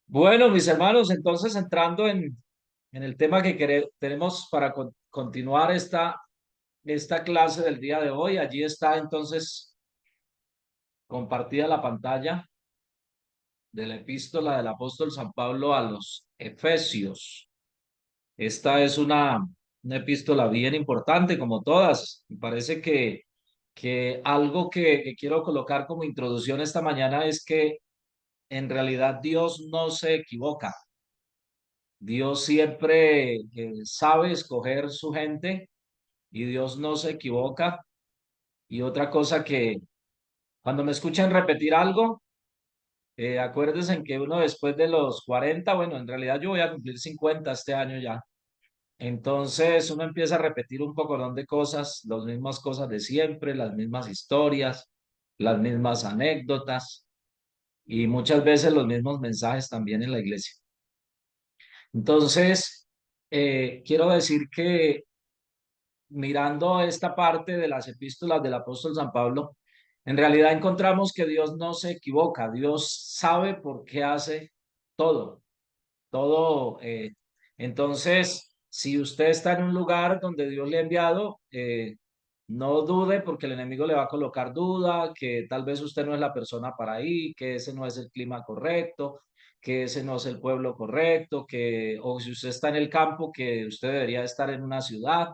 Bueno, mis hermanos, entonces entrando en el tema que tenemos para continuar esta clase del día de hoy, allí está entonces compartida la pantalla de la epístola del apóstol San Pablo a los Efesios. Esta es una epístola bien importante, como todas. Me parece que algo que quiero colocar como introducción esta mañana es que en realidad Dios no se equivoca. Dios siempre sabe escoger su gente y Dios no se equivoca. Y otra cosa que cuando me escuchan repetir algo, acuérdense en que uno después de los 40, bueno, en realidad yo voy a cumplir 50 este año ya. Entonces uno empieza a repetir un poco de cosas, las mismas cosas de siempre, las mismas historias, las mismas anécdotas y muchas veces los mismos mensajes también en la iglesia. Entonces, quiero decir que mirando esta parte de las epístolas del apóstol San Pablo, en realidad encontramos que Dios no se equivoca, Dios sabe por qué hace todo, todo. Entonces, si usted está en un lugar donde Dios le ha enviado, no dude porque el enemigo le va a colocar duda, que tal vez usted no es la persona para ahí, que ese no es el clima correcto, que ese no es el pueblo correcto, o si usted está en el campo, que usted debería estar en una ciudad.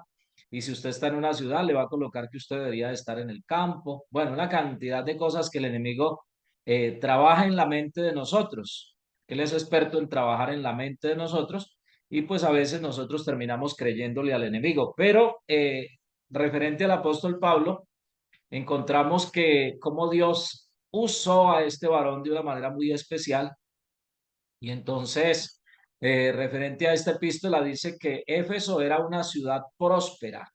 Y si usted está en una ciudad, le va a colocar que usted debería estar en el campo. Bueno, una cantidad de cosas que el enemigo trabaja en la mente de nosotros. Él es experto en trabajar en la mente de nosotros y pues a veces nosotros terminamos creyéndole al enemigo. Pero referente al apóstol Pablo, encontramos que como Dios usó a este varón de una manera muy especial y entonces, referente a esta epístola, dice que Éfeso era una ciudad próspera,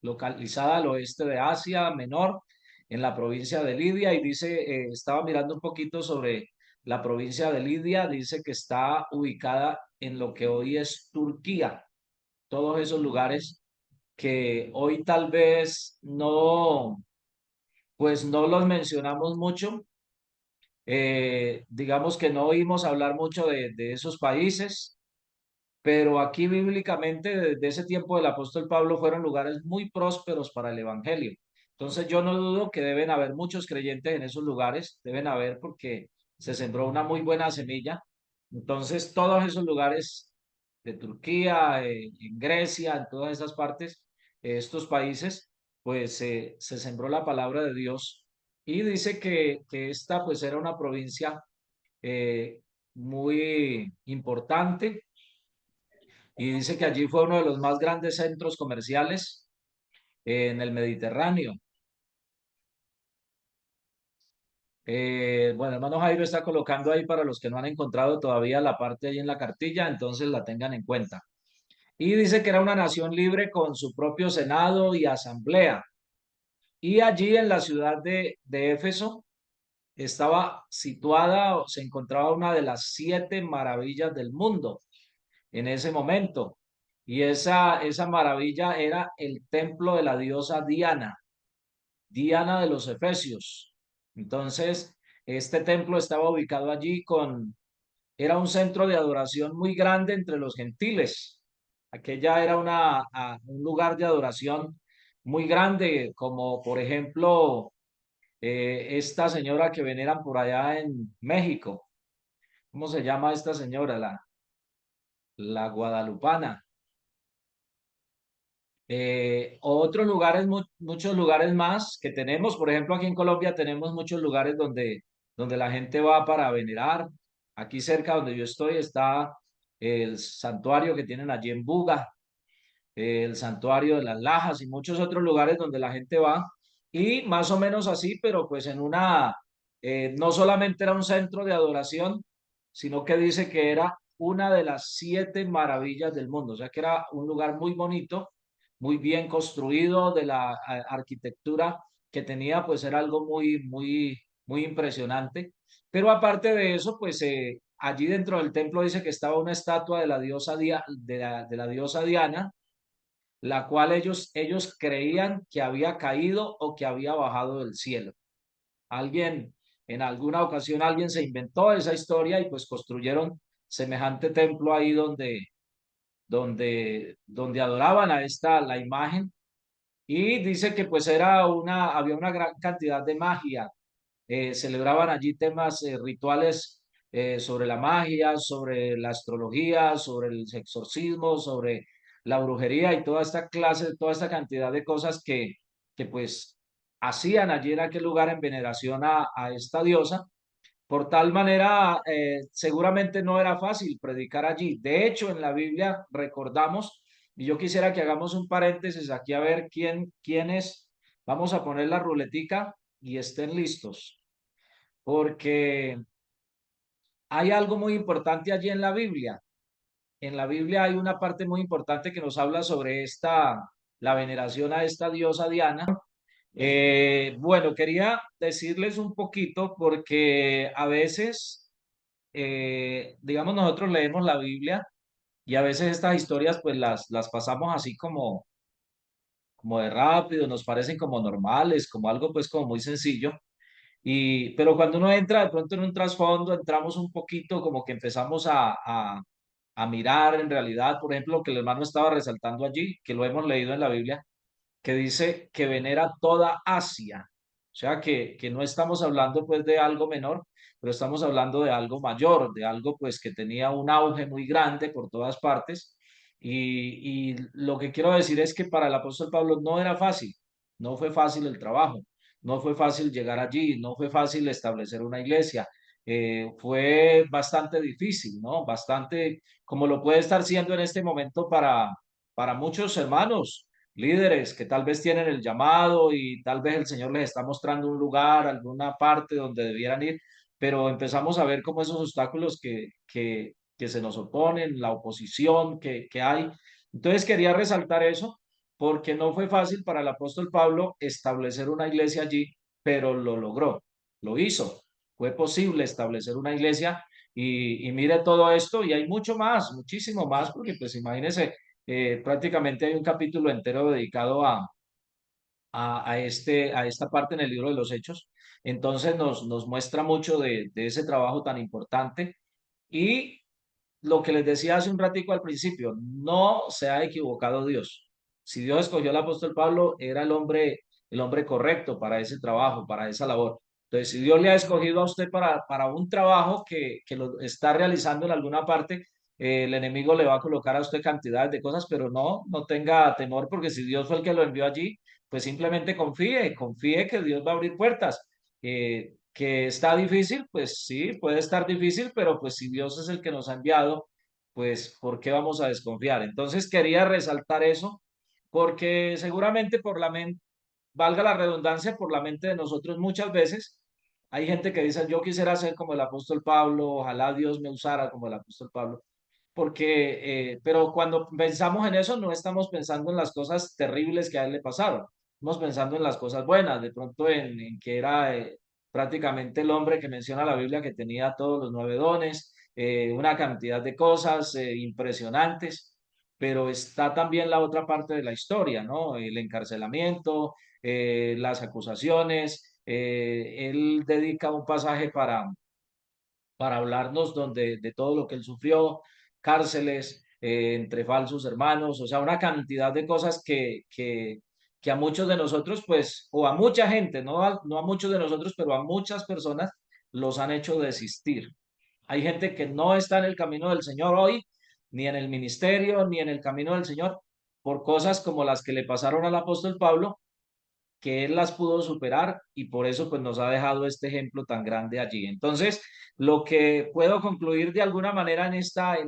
localizada al oeste de Asia Menor, en la provincia de Lidia, y dice, estaba mirando un poquito sobre la provincia de Lidia, dice que está ubicada en lo que hoy es Turquía, todos esos lugares que hoy tal vez no, pues no los mencionamos mucho. Digamos que no oímos hablar mucho de esos países, pero aquí bíblicamente desde ese tiempo del apóstol Pablo fueron lugares muy prósperos para el evangelio. Entonces yo no dudo que deben haber muchos creyentes en esos lugares, deben haber porque se sembró una muy buena semilla. Entonces todos esos lugares de Turquía, en Grecia, en todas esas partes, estos países, pues se sembró la palabra de Dios y dice que esta pues era una provincia muy importante y dice que allí fue uno de los más grandes centros comerciales en el Mediterráneo. Bueno, hermano Jairo está colocando ahí para los que no han encontrado todavía la parte ahí en la cartilla, entonces la tengan en cuenta. Y dice que era una nación libre con su propio senado y asamblea. Y allí en la ciudad de Éfeso estaba situada, o se encontraba una de las siete maravillas del mundo en ese momento. Y esa maravilla era el templo de la diosa Diana, Diana de los Efesios. Entonces, este templo estaba ubicado allí era un centro de adoración muy grande entre los gentiles. Aquella era un lugar de adoración muy grande, como por ejemplo esta señora que veneran por allá en México. ¿Cómo se llama esta señora? La guadalupana. Otros lugares, muchos lugares más que tenemos, por ejemplo, aquí en Colombia tenemos muchos lugares donde la gente va para venerar. Aquí cerca donde yo estoy está el santuario que tienen allí en Buga, el santuario de las Lajas y muchos otros lugares donde la gente va. Y más o menos así, pero pues no solamente era un centro de adoración, sino que dice que era una de las siete maravillas del mundo, o sea que era un lugar muy bonito, muy bien construido, de la arquitectura que tenía, pues era algo muy, muy, muy impresionante. Pero aparte de eso, pues allí dentro del templo dice que estaba una estatua de la diosa, de la diosa Diana, la cual ellos creían que había caído o que había bajado del cielo. Alguien, en alguna ocasión alguien se inventó esa historia y pues construyeron semejante templo ahí donde adoraban a la imagen. Y dice que pues había una gran cantidad de magia. Celebraban allí temas rituales sobre la magia, sobre la astrología, sobre el exorcismo, sobre la brujería y toda esta clase, toda esta cantidad de cosas que pues hacían allí en aquel lugar en veneración a esta diosa. Por tal manera, seguramente no era fácil predicar allí. De hecho, en la Biblia recordamos, y yo quisiera que hagamos un paréntesis aquí a ver quiénes, vamos a poner la ruletica y estén listos, porque hay algo muy importante allí en la Biblia. En la Biblia hay una parte muy importante que nos habla sobre la veneración a esta diosa Diana. Bueno, quería decirles un poquito porque a veces digamos, nosotros leemos la Biblia y a veces estas historias pues las pasamos así como de rápido, nos parecen como normales, como algo pues como muy sencillo. Pero cuando uno entra de pronto en un trasfondo, entramos un poquito como que empezamos a mirar en realidad, por ejemplo, lo que el hermano estaba resaltando allí, que lo hemos leído en la Biblia, que dice que venera toda Asia. O sea, que no estamos hablando pues de algo menor, pero estamos hablando de algo mayor, de algo pues que tenía un auge muy grande por todas partes. Y lo que quiero decir es que para el apóstol Pablo no era fácil, no fue fácil el trabajo, no fue fácil llegar allí, no fue fácil establecer una iglesia. Fue bastante difícil, ¿no? Bastante, como lo puede estar siendo en este momento para muchos hermanos líderes que tal vez tienen el llamado y tal vez el Señor les está mostrando un lugar, alguna parte donde debieran ir, pero empezamos a ver como esos obstáculos que se nos oponen, la oposición que hay. Entonces quería resaltar eso porque no fue fácil para el apóstol Pablo establecer una iglesia allí, pero lo logró, lo hizo. Fue posible establecer una iglesia y mire todo esto y hay mucho más, muchísimo más, porque pues imagínense, prácticamente hay un capítulo entero dedicado a esta parte en el libro de los Hechos. Entonces nos muestra mucho de ese trabajo tan importante. Y lo que les decía hace un ratico al principio, no se ha equivocado Dios. Si Dios escogió al apóstol Pablo, era el hombre correcto para ese trabajo, para esa labor. Entonces, si Dios le ha escogido a usted para un trabajo que lo está realizando en alguna parte, el enemigo le va a colocar a usted cantidades de cosas, pero no tenga temor, porque si Dios fue el que lo envió allí, pues simplemente confíe que Dios va a abrir puertas. Que está difícil, pues sí, puede estar difícil, pero pues si Dios es el que nos ha enviado, pues ¿por qué vamos a desconfiar? Entonces quería resaltar eso, porque seguramente por la mente, valga la redundancia, por la mente de nosotros muchas veces, hay gente que dice, yo quisiera ser como el apóstol Pablo, ojalá Dios me usara como el apóstol Pablo, pero cuando pensamos en eso, no estamos pensando en las cosas terribles que a él le pasaron, estamos pensando en las cosas buenas, de pronto en que era prácticamente el hombre que menciona la Biblia que tenía todos los 9 dones, una cantidad de cosas impresionantes, pero está también la otra parte de la historia, ¿no? El encarcelamiento, las acusaciones, él dedica un pasaje para hablarnos de todo lo que él sufrió, cárceles, entre falsos hermanos, o sea, una cantidad de cosas que a muchos de nosotros, pues, o a mucha gente, no a muchos de nosotros, pero a muchas personas los han hecho desistir. Hay gente que no está en el camino del Señor hoy, ni en el ministerio, ni en el camino del Señor, por cosas como las que le pasaron al apóstol Pablo, que él las pudo superar y por eso pues nos ha dejado este ejemplo tan grande allí. Entonces, lo que puedo concluir de alguna manera en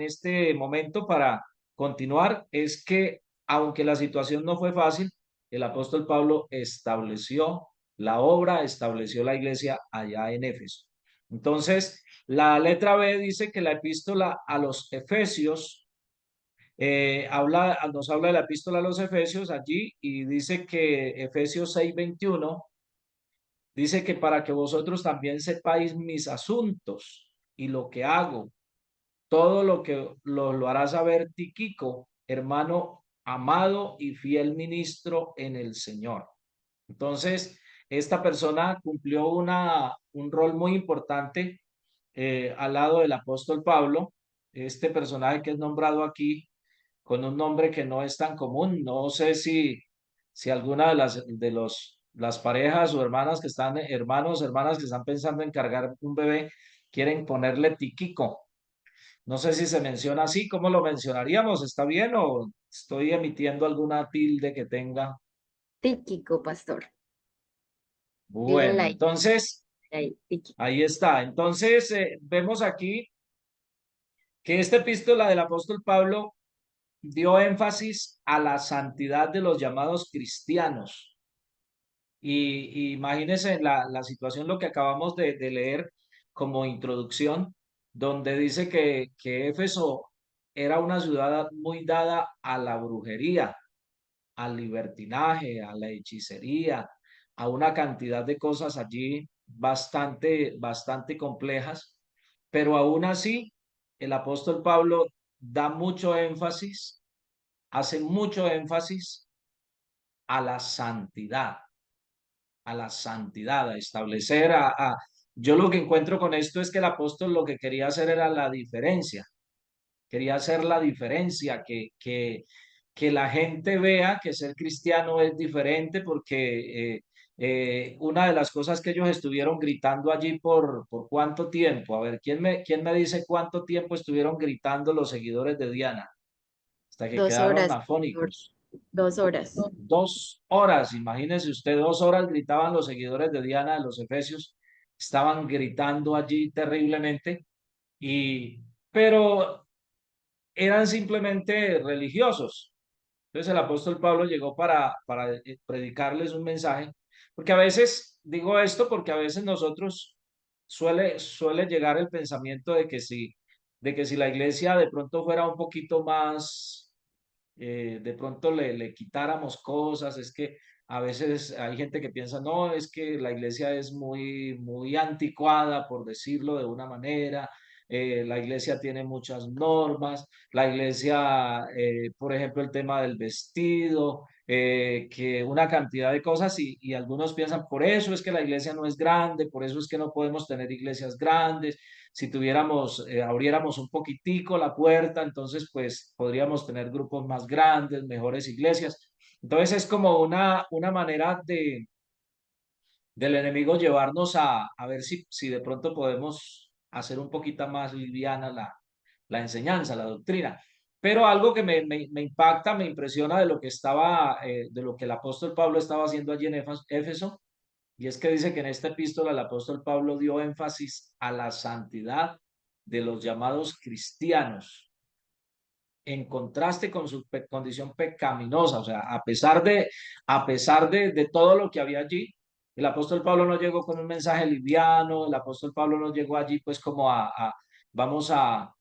este momento para continuar es que aunque la situación no fue fácil, el apóstol Pablo estableció la obra, estableció la iglesia allá en Éfeso. Entonces, la letra B dice que la epístola a los Efesios nos habla de la epístola a los Efesios allí y dice que Efesios 6:21 dice que para que vosotros también sepáis mis asuntos y lo que hago, todo lo que lo hará saber Tiquico, hermano amado y fiel ministro en el Señor. Entonces, esta persona cumplió un rol muy importante al lado del apóstol Pablo este personaje que es nombrado aquí con un nombre que no es tan común. No sé si alguna de las parejas o hermanas que están, hermanos, hermanas que están pensando en cargar un bebé, quieren ponerle Tiquico. No sé si se menciona así, ¿cómo lo mencionaríamos? ¿Está bien o estoy emitiendo alguna tilde que tenga? Tíquico, pastor. Bueno, Díganla ahí, entonces, ahí, tíquico. ahí está. Entonces, vemos aquí que esta epístola del apóstol Pablo dio énfasis a la santidad de los llamados cristianos. Y imagínense la situación, lo que acabamos de leer como introducción, donde dice que Éfeso era una ciudad muy dada a la brujería, al libertinaje, a la hechicería, a una cantidad de cosas allí bastante complejas, pero aún así el apóstol Pablo da mucho énfasis, hace mucho énfasis a la santidad, a la santidad, a establecer, yo lo que encuentro con esto es que el apóstol lo que quería hacer era la diferencia, quería hacer la diferencia, que la gente vea que ser cristiano es diferente porque una de las cosas que ellos estuvieron gritando allí por cuánto tiempo, a ver, quién me dice cuánto tiempo estuvieron gritando los seguidores de Diana? Hasta que 2 horas, quedaron pastor. afónicos. 2 horas. 2 horas, imagínese usted, 2 horas gritaban los seguidores de Diana de los Efesios, estaban gritando allí terriblemente, y, pero eran simplemente religiosos. Entonces el apóstol Pablo llegó para predicarles un mensaje, porque a veces, digo esto porque a veces nosotros suele llegar el pensamiento de que si la iglesia de pronto fuera un poquito más de pronto le quitáramos cosas, es que a veces hay gente que piensa, no, es que la iglesia es muy anticuada, por decirlo de una manera, la iglesia tiene muchas normas, la iglesia, por ejemplo, el tema del vestido, que una cantidad de cosas y algunos piensan, por eso es que la iglesia no es grande, por eso es que no podemos tener iglesias grandes, si tuviéramos, abriéramos un poquitico la puerta, entonces pues podríamos tener grupos más grandes, mejores iglesias. Entonces es como una manera del enemigo llevarnos a ver si de pronto podemos hacer un poquito más liviana la enseñanza, la doctrina. Pero algo que me impacta, me impresiona de lo que de lo que el apóstol Pablo estaba haciendo allí en Éfeso, y es que dice que en esta epístola el apóstol Pablo dio énfasis a la santidad de los llamados cristianos, en contraste con su condición pecaminosa. O sea, a pesar de todo lo que había allí, el apóstol Pablo no llegó con un mensaje liviano, el apóstol Pablo no llegó allí pues como vamos a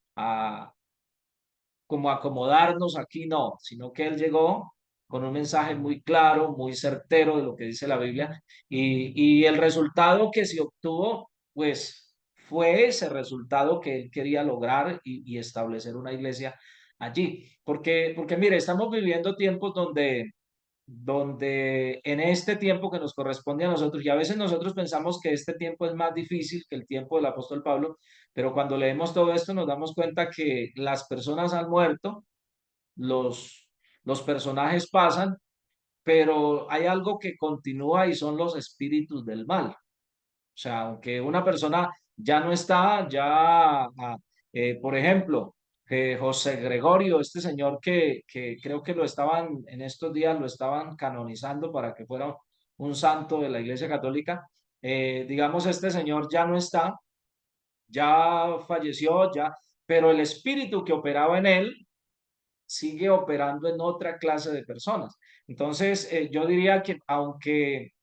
como acomodarnos aquí, no, sino que él llegó con un mensaje muy claro, muy certero de lo que dice la Biblia, y el resultado que se obtuvo, pues fue ese resultado que él quería lograr y establecer una iglesia allí. Porque mire, estamos viviendo tiempos donde en este tiempo que nos corresponde a nosotros, y a veces nosotros pensamos que este tiempo es más difícil que el tiempo del apóstol Pablo, pero cuando leemos todo esto nos damos cuenta que las personas han muerto, los personajes pasan, pero hay algo que continúa y son los espíritus del mal. O sea, aunque una persona ya no está, por ejemplo, José Gregorio, este señor que creo que lo estaban, en estos días lo estaban canonizando para que fuera un santo de la Iglesia Católica, digamos, este señor ya no está, ya falleció, ya, pero el espíritu que operaba en él sigue operando en otra clase de personas. Entonces, yo diría que aunque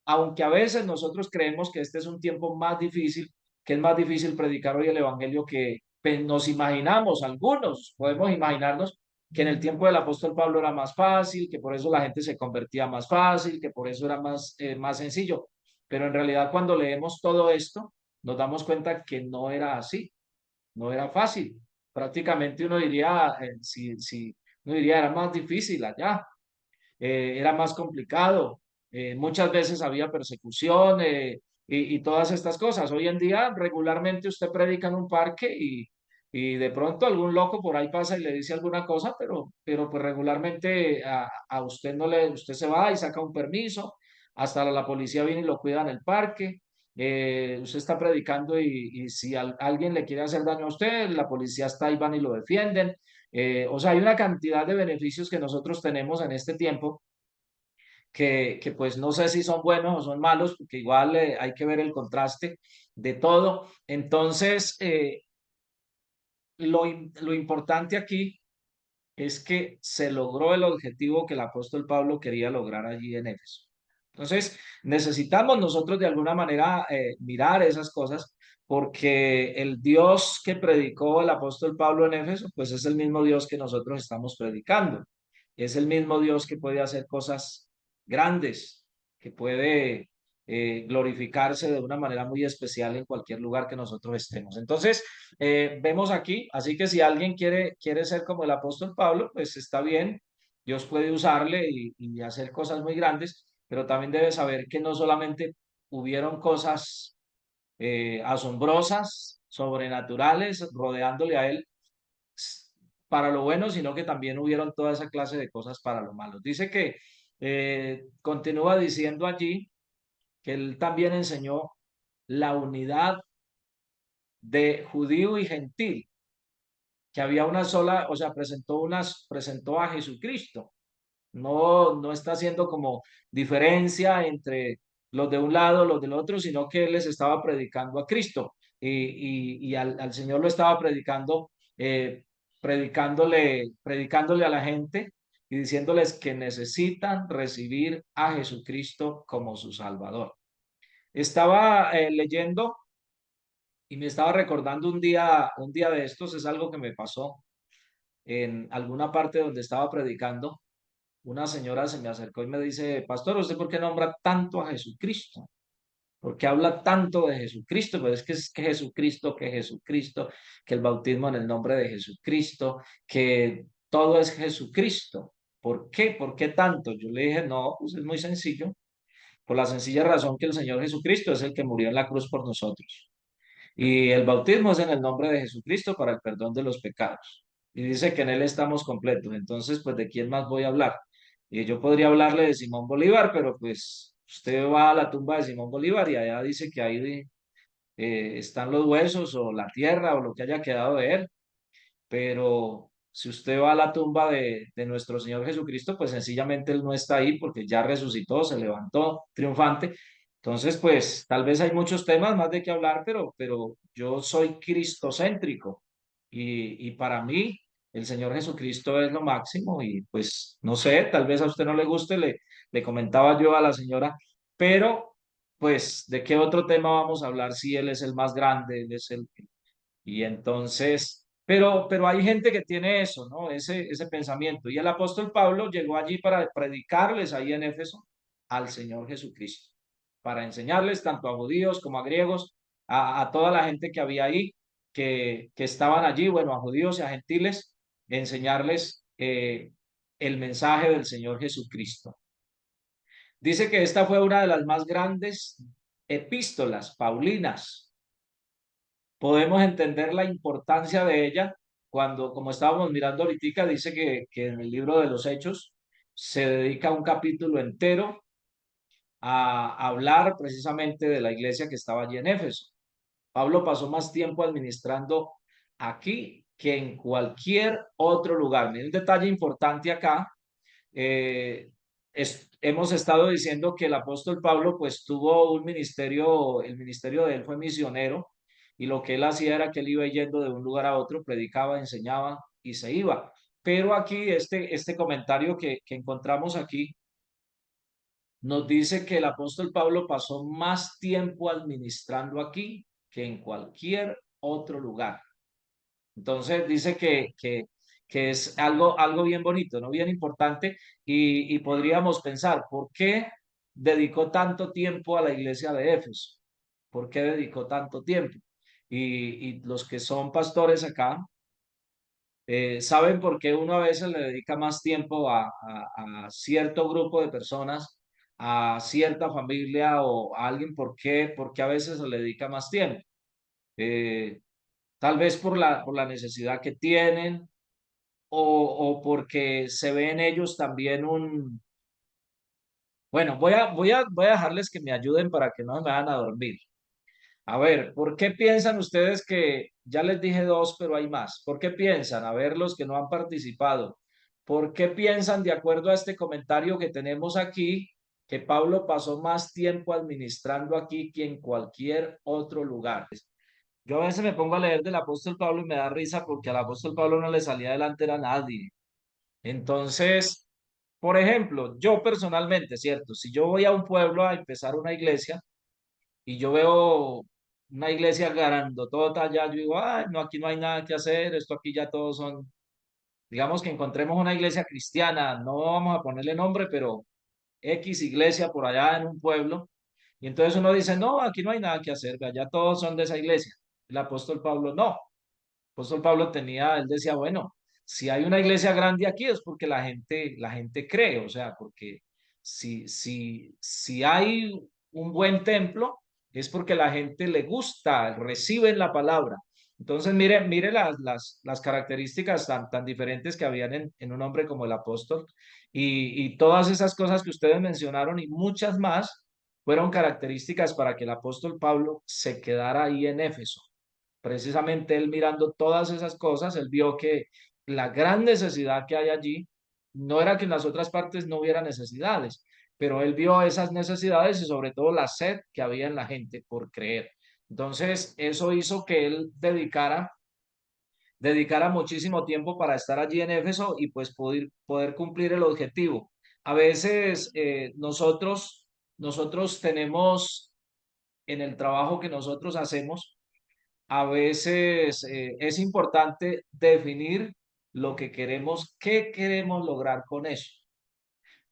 a veces nosotros creemos que este es un tiempo más difícil, que es más difícil predicar hoy el Evangelio que pues, nos imaginamos, algunos podemos imaginarnos que en el tiempo del apóstol Pablo era más fácil, que por eso la gente se convertía más fácil, que por eso era más sencillo. Pero en realidad cuando leemos todo esto, nos damos cuenta que no era así, no era fácil. Prácticamente uno diría, uno diría, era más difícil allá, era más complicado, muchas veces había persecución y todas estas cosas. Hoy en día regularmente usted predica en un parque Y de pronto algún loco por ahí pasa y le dice alguna cosa, pero pues regularmente a usted no le, usted se va y saca un permiso, hasta la policía viene y lo cuida en el parque. Usted está predicando y si alguien le quiere hacer daño a usted, la policía está ahí, van y lo defienden. O sea, hay una cantidad de beneficios que nosotros tenemos en este tiempo que pues no sé si son buenos o son malos, porque igual hay que ver el contraste de todo. Entonces, lo importante aquí es que se logró el objetivo que el apóstol Pablo quería lograr allí en Éfeso. Entonces, necesitamos nosotros de alguna manera mirar esas cosas porque el Dios que predicó el apóstol Pablo en Éfeso, pues es el mismo Dios que nosotros estamos predicando. Es el mismo Dios que puede hacer cosas grandes, que puede glorificarse de una manera muy especial en cualquier lugar que nosotros estemos. Entonces, vemos aquí, así que si alguien quiere ser como el apóstol Pablo, pues está bien, Dios puede usarle y hacer cosas muy grandes, pero también debe saber que no solamente hubieron cosas asombrosas, sobrenaturales, rodeándole a él para lo bueno, sino que también hubieron toda esa clase de cosas para lo malo. Dice que continúa diciendo allí que él también enseñó la unidad de judío y gentil, que había una sola, o sea, presentó a Jesucristo. No está haciendo como diferencia entre los de un lado, los del otro, sino que él les estaba predicando a Cristo y al Señor lo estaba predicando, predicándole a la gente y diciéndoles que necesitan recibir a Jesucristo como su Salvador. Estaba leyendo y me estaba recordando un día de estos, es algo que me pasó en alguna parte donde estaba predicando. Una señora se me acercó y me dice, pastor, ¿usted por qué nombra tanto a Jesucristo? ¿Por qué habla tanto de Jesucristo? Pues es que Jesucristo, que el bautismo en el nombre de Jesucristo, que todo es Jesucristo. ¿Por qué? ¿Por qué tanto? Yo le dije, no, pues es muy sencillo, por la sencilla razón que el Señor Jesucristo es el que murió en la cruz por nosotros. Y el bautismo es en el nombre de Jesucristo para el perdón de los pecados. Y dice que en él estamos completos. Entonces, pues, ¿de quién más voy a hablar? Y yo podría hablarle de Simón Bolívar, pero pues usted va a la tumba de Simón Bolívar y allá dice que ahí están los huesos o la tierra o lo que haya quedado de él. Pero si usted va a la tumba de nuestro Señor Jesucristo, pues sencillamente Él no está ahí porque ya resucitó, se levantó triunfante. Entonces, pues tal vez hay muchos temas más de qué hablar, pero yo soy cristocéntrico y para mí el Señor Jesucristo es lo máximo y pues no sé, tal vez a usted no le guste, le comentaba yo a la señora, pero pues de qué otro tema vamos a hablar si Él es el más grande, Él es el... Y entonces, pero hay gente que tiene eso, ¿no? Ese pensamiento. Y el apóstol Pablo llegó allí para predicarles ahí en Éfeso al Señor Jesucristo, para enseñarles tanto a judíos como a griegos, a toda la gente que había ahí, que estaban allí, bueno, a judíos y a gentiles, enseñarles el mensaje del Señor Jesucristo. Dice que esta fue una de las más grandes epístolas paulinas. Podemos entender la importancia de ella cuando, como estábamos mirando ahorita, dice que en el libro de los Hechos se dedica un capítulo entero a hablar precisamente de la iglesia que estaba allí en Éfeso. Pablo pasó más tiempo administrando aquí que en cualquier otro lugar. Miren un detalle importante acá. eh, hemos estado diciendo que el apóstol Pablo pues tuvo un ministerio, el ministerio de él fue misionero y lo que él hacía era que él iba yendo de un lugar a otro, predicaba, enseñaba y se iba. Pero aquí este comentario que encontramos aquí nos dice que el apóstol Pablo pasó más tiempo administrando aquí que en cualquier otro lugar. Entonces dice que es algo bien bonito, ¿no? Bien importante y podríamos pensar, ¿por qué dedicó tanto tiempo a la iglesia de Éfeso? ¿Por qué dedicó tanto tiempo? Y los que son pastores acá saben por qué uno a veces le dedica más tiempo a cierto grupo de personas, a cierta familia o a alguien, por qué a veces se le dedica más tiempo. Eh, tal vez por la necesidad que tienen o porque se ve en ellos también un... Bueno, voy a dejarles que me ayuden para que no me vayan a dormir. A ver, ¿por qué piensan ustedes que, ya les dije dos, pero hay más? ¿Por qué piensan? A ver, los que no han participado. ¿Por qué piensan, de acuerdo a este comentario que tenemos aquí, que Pablo pasó más tiempo administrando aquí que en cualquier otro lugar? Yo a veces me pongo a leer del apóstol Pablo y me da risa porque al apóstol Pablo no le salía delante a nadie. Entonces, por ejemplo, yo personalmente, ¿cierto? Si yo voy a un pueblo a empezar una iglesia, y yo veo una iglesia grandotota allá, yo digo, ay, no, aquí no hay nada que hacer, esto aquí ya todos son, digamos que encontremos una iglesia cristiana, no vamos a ponerle nombre, pero X iglesia por allá en un pueblo, y entonces uno dice, no, aquí no hay nada que hacer, ya todos son de esa iglesia. El apóstol Pablo no. Apóstol Pablo tenía, él decía, bueno, si hay una iglesia grande aquí es porque la gente cree, o sea, porque si hay un buen templo es porque la gente le gusta, reciben la palabra. Entonces, mire las características tan diferentes que habían en un hombre como el apóstol y todas esas cosas que ustedes mencionaron y muchas más fueron características para que el apóstol Pablo se quedara ahí en Éfeso. Precisamente él mirando todas esas cosas, él vio que la gran necesidad que hay allí no era que en las otras partes no hubiera necesidades, pero él vio esas necesidades y sobre todo la sed que había en la gente por creer. Entonces, eso hizo que él dedicara muchísimo tiempo para estar allí en Éfeso y pues poder cumplir el objetivo. A veces nosotros tenemos en el trabajo que nosotros hacemos, a veces es importante definir lo que queremos, qué queremos lograr con eso.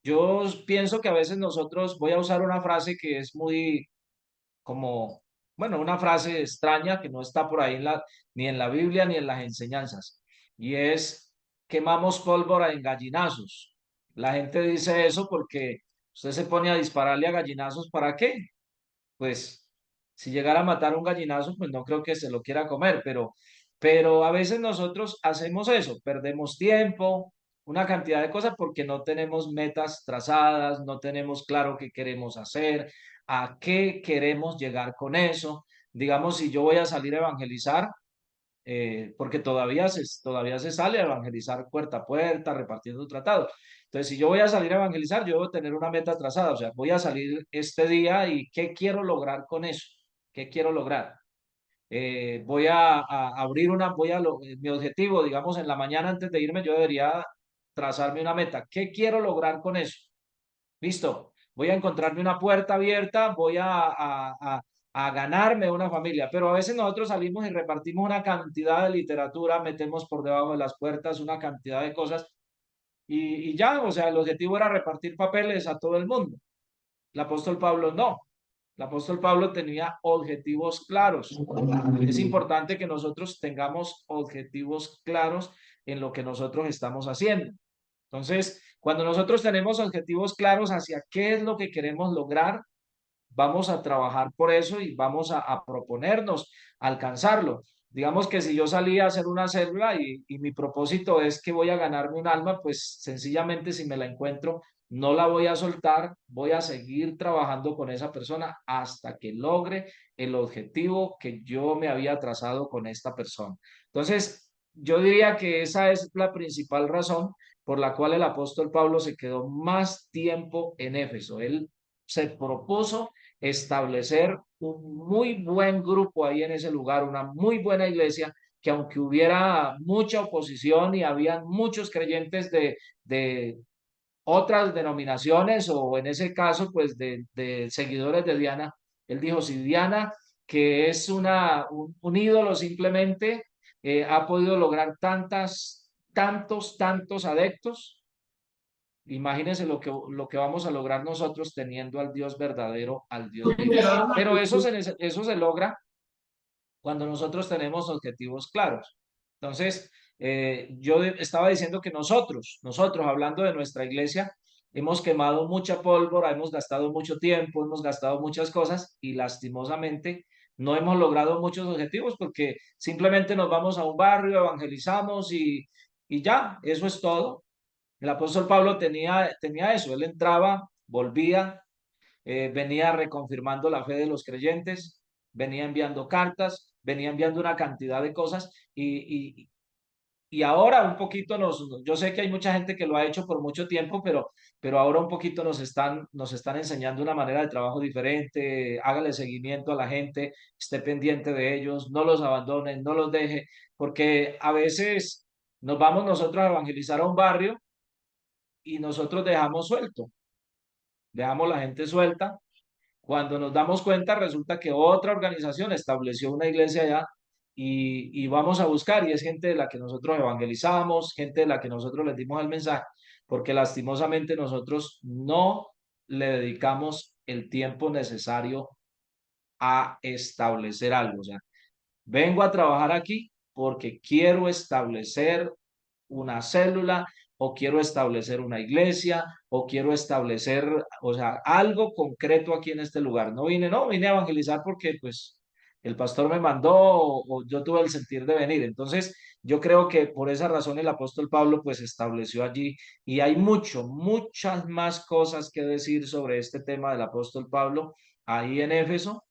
Yo pienso que a veces nosotros, voy a usar una frase que es muy como, bueno, una frase extraña que no está por ahí ni en la Biblia ni en las enseñanzas, y es quemamos pólvora en gallinazos. La gente dice eso porque usted se pone a dispararle a gallinazos, ¿para qué? Pues si llegara a matar un gallinazo, pues no creo que se lo quiera comer, pero a veces nosotros hacemos eso, perdemos tiempo, una cantidad de cosas porque no tenemos metas trazadas, no tenemos claro qué queremos hacer, a qué queremos llegar con eso. Digamos, si yo voy a salir a evangelizar, porque todavía se sale a evangelizar puerta a puerta, repartiendo tratados. Entonces, si yo voy a salir a evangelizar, yo debo tener una meta trazada, o sea, voy a salir este día y ¿qué quiero lograr con eso? ¿Qué quiero lograr? Voy a abrir mi objetivo, digamos, en la mañana antes de irme, yo debería trazarme una meta. ¿Qué quiero lograr con eso? Listo, voy a encontrarme una puerta abierta, voy a ganarme una familia, pero a veces nosotros salimos y repartimos una cantidad de literatura, metemos por debajo de las puertas una cantidad de cosas y ya, o sea, el objetivo era repartir papeles a todo el mundo. El apóstol Pablo no. El apóstol Pablo tenía objetivos claros. Es importante que nosotros tengamos objetivos claros en lo que nosotros estamos haciendo. Entonces, cuando nosotros tenemos objetivos claros hacia qué es lo que queremos lograr, vamos a trabajar por eso y vamos a proponernos alcanzarlo. Digamos que si yo salí a hacer una célula y mi propósito es que voy a ganarme un alma, pues sencillamente si me la encuentro, no la voy a soltar, voy a seguir trabajando con esa persona hasta que logre el objetivo que yo me había trazado con esta persona. Entonces, yo diría que esa es la principal razón por la cual el apóstol Pablo se quedó más tiempo en Éfeso. Él se propuso establecer un muy buen grupo ahí en ese lugar, una muy buena iglesia, que aunque hubiera mucha oposición y habían muchos creyentes de otras denominaciones o en ese caso pues de seguidores de Diana, él dijo, si Diana, que es un ídolo simplemente, ha podido lograr tantos adeptos. Imagínense lo que vamos a lograr nosotros teniendo al Dios verdadero, al Dios vivo. Pero eso se logra cuando nosotros tenemos objetivos claros. Entonces, yo estaba diciendo que nosotros, hablando de nuestra iglesia, hemos quemado mucha pólvora, hemos gastado mucho tiempo, hemos gastado muchas cosas y lastimosamente no hemos logrado muchos objetivos porque simplemente nos vamos a un barrio, evangelizamos y ya, eso es todo. El apóstol Pablo tenía eso, él entraba, volvía, venía reconfirmando la fe de los creyentes, venía enviando cartas, venía enviando una cantidad de cosas y ahora un poquito yo sé que hay mucha gente que lo ha hecho por mucho tiempo, pero ahora un poquito nos están enseñando una manera de trabajo diferente, hágale seguimiento a la gente, esté pendiente de ellos, no los abandonen, no los deje, porque a veces nos vamos nosotros a evangelizar a un barrio y nosotros dejamos la gente suelta. Cuando nos damos cuenta, resulta que otra organización estableció una iglesia allá y vamos a buscar, y es gente de la que nosotros evangelizamos, gente de la que nosotros les dimos el mensaje, porque lastimosamente nosotros no le dedicamos el tiempo necesario a establecer algo. O sea, vengo a trabajar aquí porque quiero establecer una célula o quiero establecer una iglesia o quiero establecer, o sea, algo concreto aquí en este lugar. No vine a evangelizar porque pues el pastor me mandó o yo tuve el sentir de venir. Entonces, yo creo que por esa razón el apóstol Pablo pues estableció allí y hay muchas más cosas que decir sobre este tema del apóstol Pablo ahí en Éfeso.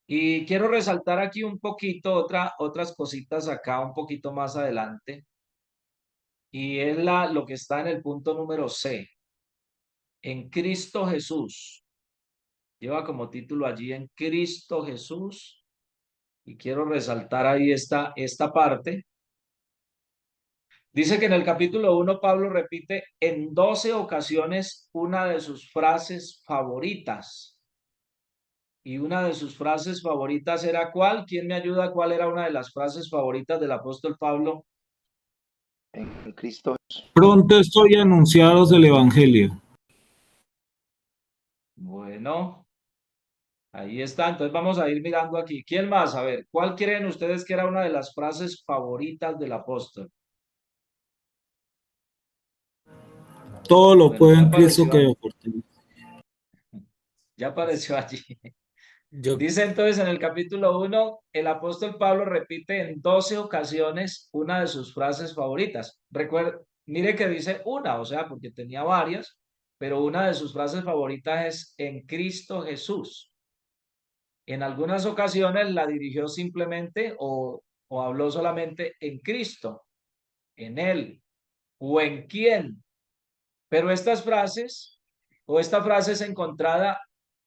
Y quiero resaltar aquí un poquito otras cositas acá un poquito más adelante. Y es lo que está en el punto número C. En Cristo Jesús. Lleva como título allí en Cristo Jesús. Y quiero resaltar ahí esta parte. Dice que en el capítulo 1 Pablo repite en 12 ocasiones una de sus frases favoritas. Y una de sus frases favoritas era ¿cuál? ¿Quién me ayuda? ¿Cuál era una de las frases favoritas del apóstol Pablo? En Cristo Jesús. Pronto estoy anunciados del Evangelio. Bueno, ahí está. Entonces vamos a ir mirando aquí. ¿Quién más? A ver, ¿cuál creen ustedes que era una de las frases favoritas del apóstol? Todo lo Bueno, puedo ya en Cristo apareció, que me fortalece. ya apareció allí. Yo, Dice entonces en el capítulo 1, el apóstol Pablo repite en 12 ocasiones una de sus frases favoritas. Mire que dice una, o sea, porque tenía varias, pero una de sus frases favoritas es en Cristo Jesús. En algunas ocasiones la dirigió simplemente o habló solamente en Cristo, en Él o en quién. Pero estas frases o esta frase es encontrada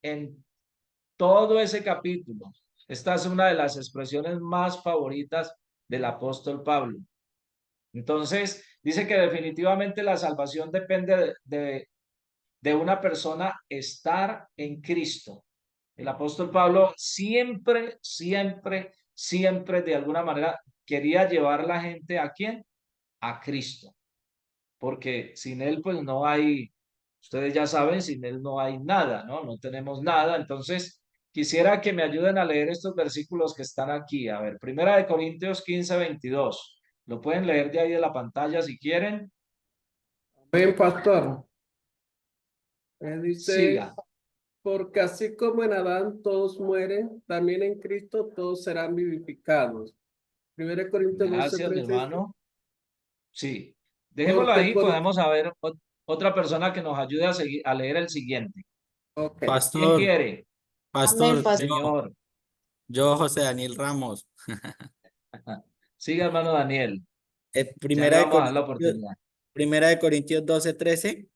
en todo ese capítulo. Esta es una de las expresiones más favoritas del apóstol Pablo. Entonces, dice que definitivamente la salvación depende de una persona estar en Cristo. El apóstol Pablo siempre de alguna manera quería llevar a la gente ¿a quién? A Cristo. Porque sin él pues no hay, ustedes ya saben, sin él no hay nada, ¿no? No tenemos nada. Entonces, quisiera que me ayuden a leer estos versículos que están aquí. A ver, 1 Corintios 15:22. Lo pueden leer de ahí de la pantalla si quieren. Ven, pastor. Dice, Siga. porque así como en Adán todos mueren, también en Cristo todos serán vivificados. 1 Corintios 12, Gracias, mi 13. hermano. Sí. Dejémoslo Porque ahí, por... podemos saber otra persona que nos ayude a seguir, a leer el siguiente. Ok. ¿Quién pastor, quiere? Amén, pastor, pastor. Señor. yo, José Daniel Ramos. Siga, hermano Daniel. Ya le Primera de vamos a dar la Corintios, oportunidad. Primera de Corintios 12:13,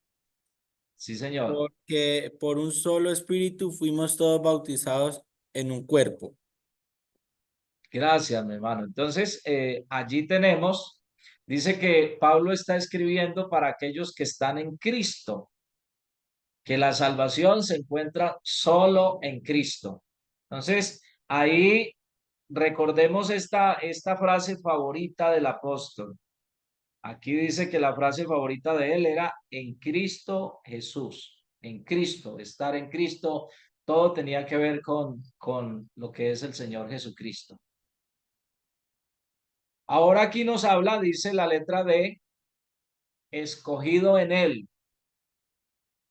Sí, señor. porque por un solo espíritu fuimos todos bautizados en un cuerpo. Gracias, mi hermano. Entonces, allí dice que Pablo está escribiendo para aquellos que están en Cristo, que la salvación se encuentra solo en Cristo. Entonces, ahí recordemos esta frase favorita del apóstol. Aquí dice que la frase favorita de él era en Cristo Jesús. En Cristo, estar en Cristo, todo tenía que ver con lo que es el Señor Jesucristo. Ahora aquí nos habla, dice la letra D, escogido en él.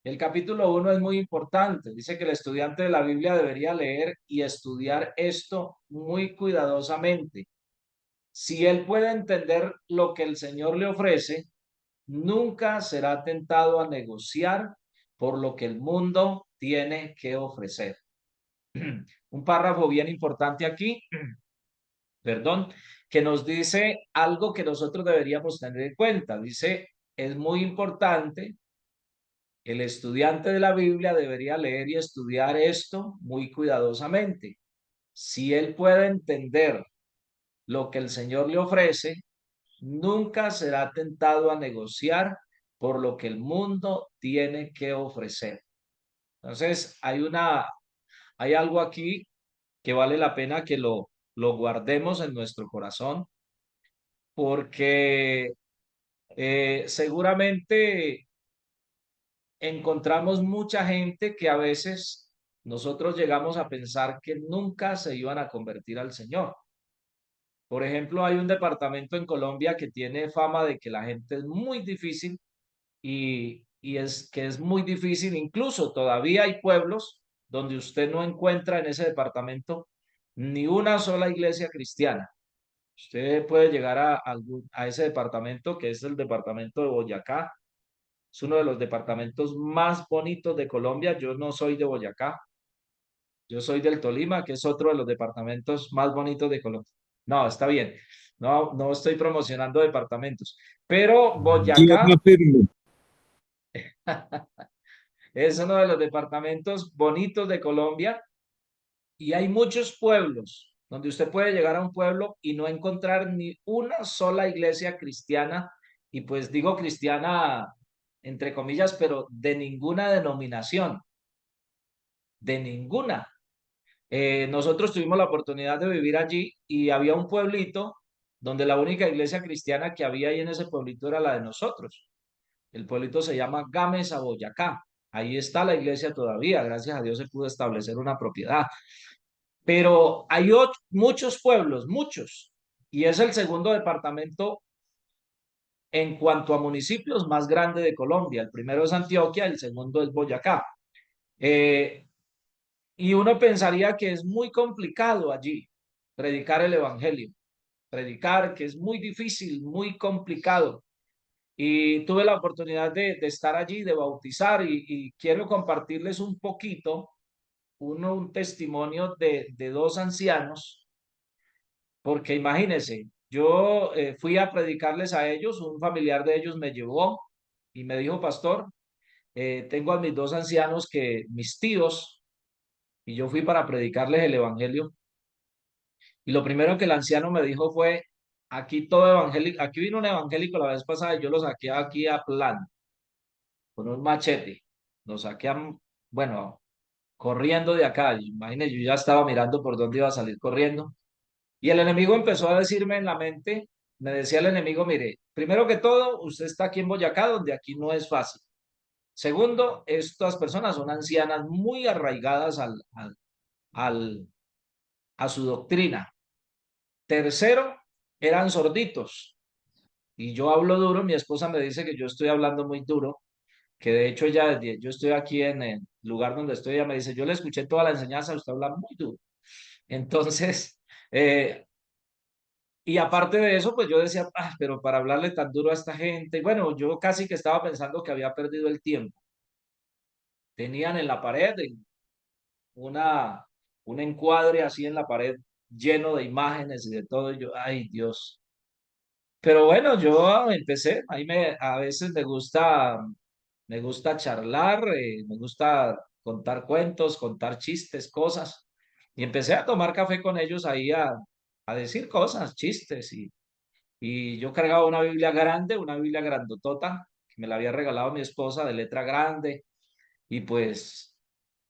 El capítulo 1 es muy importante. Dice que el estudiante de la Biblia debería leer y estudiar esto muy cuidadosamente. Si él puede entender lo que el Señor le ofrece, nunca será tentado a negociar por lo que el mundo tiene que ofrecer. Un párrafo bien importante aquí, perdón, que nos dice algo que nosotros deberíamos tener en cuenta. Dice, es muy importante, el estudiante de la Biblia debería leer y estudiar esto muy cuidadosamente. Si él puede entender lo que el Señor le ofrece, nunca será tentado a negociar por lo que el mundo tiene que ofrecer. Entonces, hay algo aquí que vale la pena que lo guardemos en nuestro corazón, porque seguramente encontramos mucha gente que a veces nosotros llegamos a pensar que nunca se iban a convertir al Señor. Por ejemplo, hay un departamento en Colombia que tiene fama de que la gente es muy difícil y es que es muy difícil, incluso todavía hay pueblos donde usted no encuentra en ese departamento ni una sola iglesia cristiana. Usted puede llegar a ese departamento, que es el departamento de Boyacá. Es uno de los departamentos más bonitos de Colombia. Yo no soy de Boyacá, yo soy del Tolima, que es otro de los departamentos más bonitos de Colombia. No, está bien. No, no estoy promocionando departamentos, pero Boyacá es uno de los departamentos bonitos de Colombia y hay muchos pueblos donde usted puede llegar a un pueblo y no encontrar ni una sola iglesia cristiana, y pues digo cristiana entre comillas, pero de ninguna denominación, de ninguna. Nosotros tuvimos la oportunidad de vivir allí y había un pueblito donde la única iglesia cristiana que había ahí en ese pueblito era la de nosotros. El pueblito se llama Gámeza, Boyacá. Ahí está la iglesia todavía. Gracias a Dios se pudo establecer una propiedad. Pero hay muchos pueblos, muchos. Y es el segundo departamento en cuanto a municipios más grande de Colombia. El primero es Antioquia, el segundo es Boyacá. Y uno pensaría que es muy complicado allí predicar el evangelio. Predicar, que es muy difícil, muy complicado. Y tuve la oportunidad de estar allí, de bautizar, y quiero compartirles un poquito, un testimonio de dos ancianos, porque imagínense, yo fui a predicarles a ellos, un familiar de ellos me llevó y me dijo, pastor, tengo a mis dos ancianos que mis tíos, y yo fui para predicarles el evangelio. Y lo primero que el anciano me dijo fue, aquí todo evangélico, aquí vino un evangélico la vez pasada y yo lo saqué aquí a plan, con un machete. Lo saqué, bueno, corriendo de acá. Imagínense, yo ya estaba mirando por dónde iba a salir corriendo. Y el enemigo empezó a decirme en la mente, me decía el enemigo, mire, primero que todo, usted está aquí en Boyacá, donde aquí no es fácil. Segundo, estas personas son ancianas muy arraigadas al, a su doctrina. Tercero, eran sorditos. Y yo hablo duro, mi esposa me dice que yo estoy hablando muy duro, que de hecho yo estoy aquí en el lugar donde estoy, ella me dice, yo le escuché toda la enseñanza, usted habla muy duro. Entonces, y aparte de eso, pues yo decía, pero para hablarle tan duro a esta gente, y bueno, yo casi que estaba pensando que había perdido el tiempo. Tenían en la pared una, un encuadre así en la pared lleno de imágenes y de todo, y yo, ay Dios. Pero bueno, yo empecé, a veces me gusta charlar, me gusta contar cuentos, contar chistes, cosas. Y empecé a tomar café con ellos ahí a decir cosas, chistes. Y yo cargaba una Biblia grande, una Biblia grandotota, que me la había regalado mi esposa de letra grande. Y pues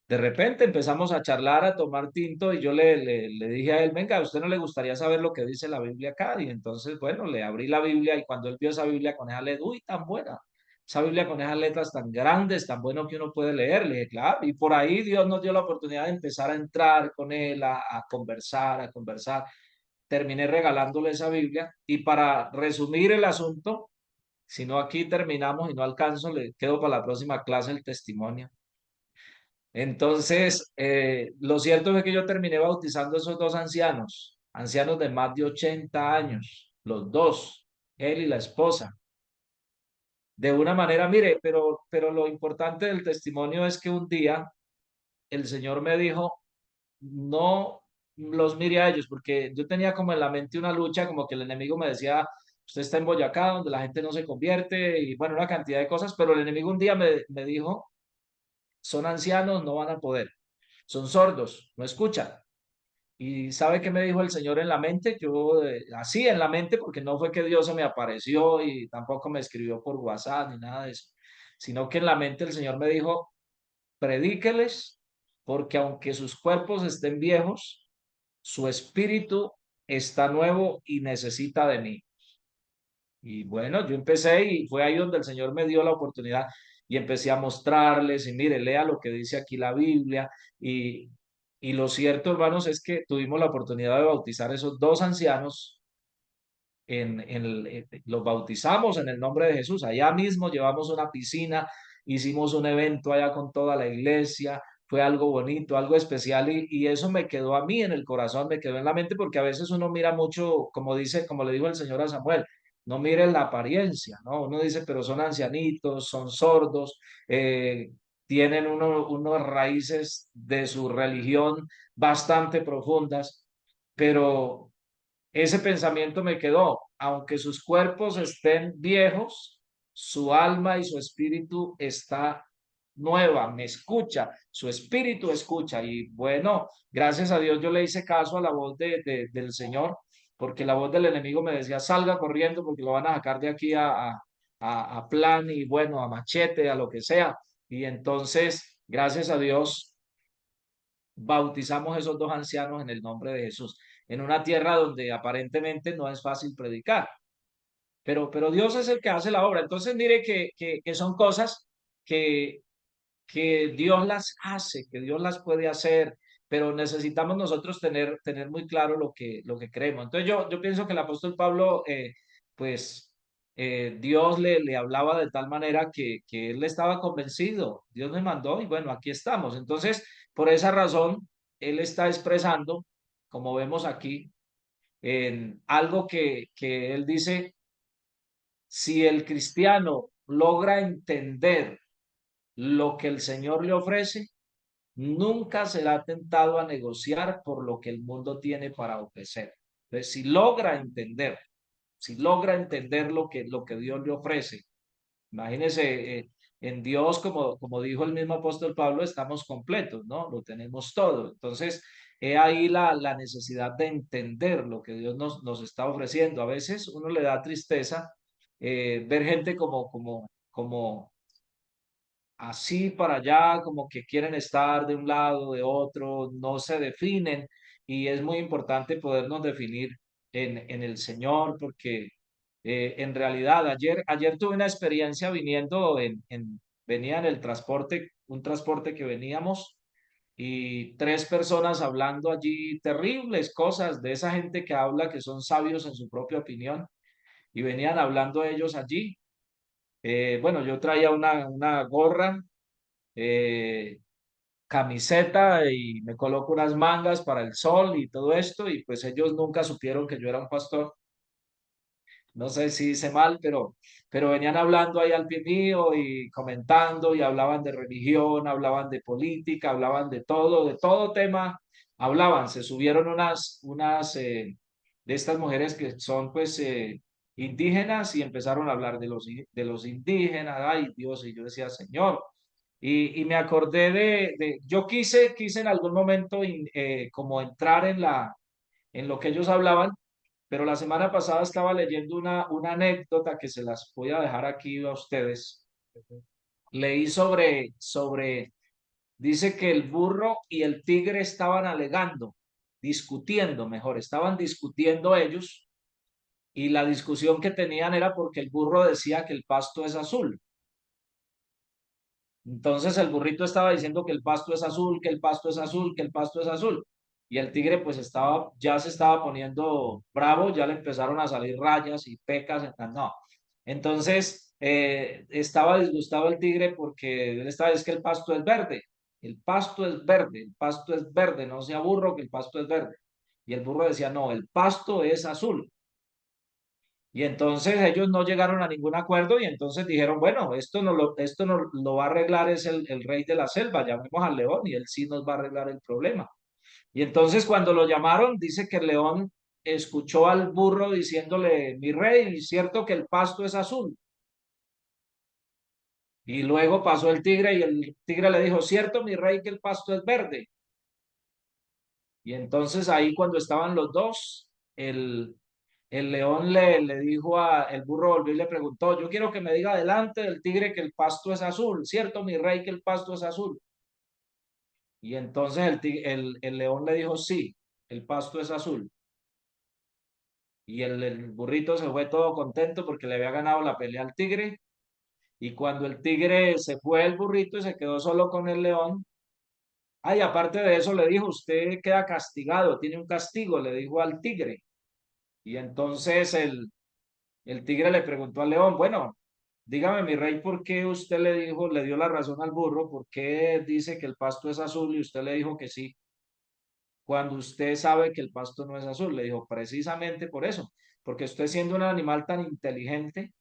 de repente empezamos a charlar, a tomar tinto y yo le dije a él, venga, ¿a usted no le gustaría saber lo que dice la Biblia acá? Y entonces, bueno, le abrí la Biblia y cuando él vio esa Biblia con esa letra, uy, tan buena, esa Biblia con esas letras tan grandes, tan bueno que uno puede leer, le dije, claro, y por ahí Dios nos dio la oportunidad de empezar a entrar con él, a conversar, a conversar. Terminé regalándole esa Biblia y para resumir el asunto, Si no, aquí terminamos y no alcanzo, le quedo para la próxima clase el testimonio. Entonces, lo cierto es que yo terminé bautizando a esos dos ancianos, ancianos de más de 80 años, los dos, él y la esposa. De una manera, mire, pero lo importante del testimonio es que un día el Señor me dijo, no los mire a ellos, porque yo tenía como en la mente una lucha, como que el enemigo me decía, usted está en Boyacá, donde la gente no se convierte, y bueno, una cantidad de cosas, pero el enemigo un día me dijo, son ancianos, no van a poder, son sordos, no escuchan. Y ¿sabe qué me dijo el Señor en la mente? Yo, así en la mente, porque no fue que Dios se me apareció y tampoco me escribió por WhatsApp ni nada de eso, sino que en la mente el Señor me dijo, predíqueles, porque aunque sus cuerpos estén viejos, su espíritu está nuevo y necesita de mí. Y bueno, yo empecé y fue ahí donde el Señor me dio la oportunidad y empecé a mostrarles y mire, lea lo que dice aquí la Biblia y lo cierto, hermanos, es que tuvimos la oportunidad de bautizar a esos dos ancianos los bautizamos en el nombre de Jesús. Allá mismo llevamos una piscina, hicimos un evento allá con toda la iglesia, fue algo bonito, algo especial y eso me quedó a mí en el corazón, me quedó en la mente porque a veces uno mira mucho, como dice, como le dijo el Señor a Samuel, no mire la apariencia, ¿no? Uno dice, pero son ancianitos, son sordos, tienen unos raíces de su religión bastante profundas, pero ese pensamiento me quedó, aunque sus cuerpos estén viejos, su alma y su espíritu está nueva, me escucha, su espíritu escucha. Y bueno, gracias a Dios yo le hice caso a la voz del Señor, porque la voz del enemigo me decía, salga corriendo porque lo van a sacar de aquí a plan y bueno, a machete, a lo que sea. Y entonces, gracias a Dios, bautizamos esos dos ancianos en el nombre de Jesús, en una tierra donde aparentemente no es fácil predicar, pero Dios es el que hace la obra. Entonces, mire que son cosas que, que Dios las hace, que Dios las puede hacer, pero necesitamos nosotros tener muy claro lo que creemos. Entonces, yo pienso que el apóstol Pablo, pues, Dios le hablaba de tal manera que él estaba convencido, Dios me mandó y bueno, aquí estamos. Entonces, por esa razón, él está expresando, como vemos aquí, en algo que él dice, si el cristiano logra entender lo que el Señor le ofrece, nunca será tentado a negociar por lo que el mundo tiene para ofrecer. Entonces, si logra entender lo que Dios le ofrece, imagínese, en Dios, como dijo el mismo apóstol Pablo, estamos completos, ¿no? Lo tenemos todo. Entonces, he ahí la necesidad de entender lo que Dios nos está ofreciendo. A veces uno le da tristeza ver gente como así para allá, como que quieren estar de un lado, de otro, no se definen y es muy importante podernos definir en el Señor porque en realidad ayer tuve una experiencia viniendo venía en el transporte, un transporte que veníamos y tres personas hablando allí terribles cosas de esa gente que habla que son sabios en su propia opinión y venían hablando ellos allí. Bueno, yo traía una gorra, eh, camiseta y me coloco unas mangas para el sol y todo esto y pues ellos nunca supieron que yo era un pastor. No sé si hice mal, pero venían hablando ahí al pie mío y comentando y hablaban de religión, hablaban de política, hablaban de todo tema, hablaban, se subieron unas de estas mujeres que son pues indígenas y empezaron a hablar de los indígenas, ay Dios, y yo decía, Señor, y me acordé yo quise en algún momento como entrar en lo que ellos hablaban, pero la semana pasada estaba leyendo una anécdota que se las voy a dejar aquí a ustedes. Leí dice que el burro y el tigre estaban alegando, discutiendo, mejor, estaban discutiendo ellos y la discusión que tenían era porque el burro decía que el pasto es azul. Entonces el burrito estaba diciendo que el pasto es azul, que el pasto es azul, que el pasto es azul. Y el tigre pues ya se estaba poniendo bravo, ya le empezaron a salir rayas y pecas. No, Entonces, estaba disgustado el tigre porque él estaba, es que el pasto es verde, el pasto es verde, el pasto es verde, no sea burro que el pasto es verde. Y el burro decía, no, el pasto es azul. Y entonces ellos no llegaron a ningún acuerdo y entonces dijeron, bueno, esto no lo va a arreglar es el rey de la selva, llamemos al león y él sí nos va a arreglar el problema. Y entonces cuando lo llamaron, dice que el león escuchó al burro diciéndole, mi rey, cierto que el pasto es azul. Y luego pasó el tigre y el tigre le dijo, cierto, mi rey, que el pasto es verde. Y entonces ahí cuando estaban los dos, el león le dijo el burro volvió y le preguntó, yo quiero que me diga delante del tigre que el pasto es azul, ¿cierto, mi rey, que el pasto es azul? Y entonces el león le dijo, sí, el pasto es azul. Y el burrito se fue todo contento porque le había ganado la pelea al tigre. Y cuando el tigre se fue, el burrito y se quedó solo con el león. Ay, aparte de eso le dijo, usted queda castigado, tiene un castigo, le dijo al tigre. Y entonces el tigre le preguntó al león, bueno, dígame mi rey, ¿por qué usted le dijo, le dio la razón al burro? ¿Por qué dice que el pasto es azul y usted le dijo que sí? Cuando usted sabe que el pasto no es azul, le dijo, precisamente por eso, porque usted siendo un animal tan inteligente,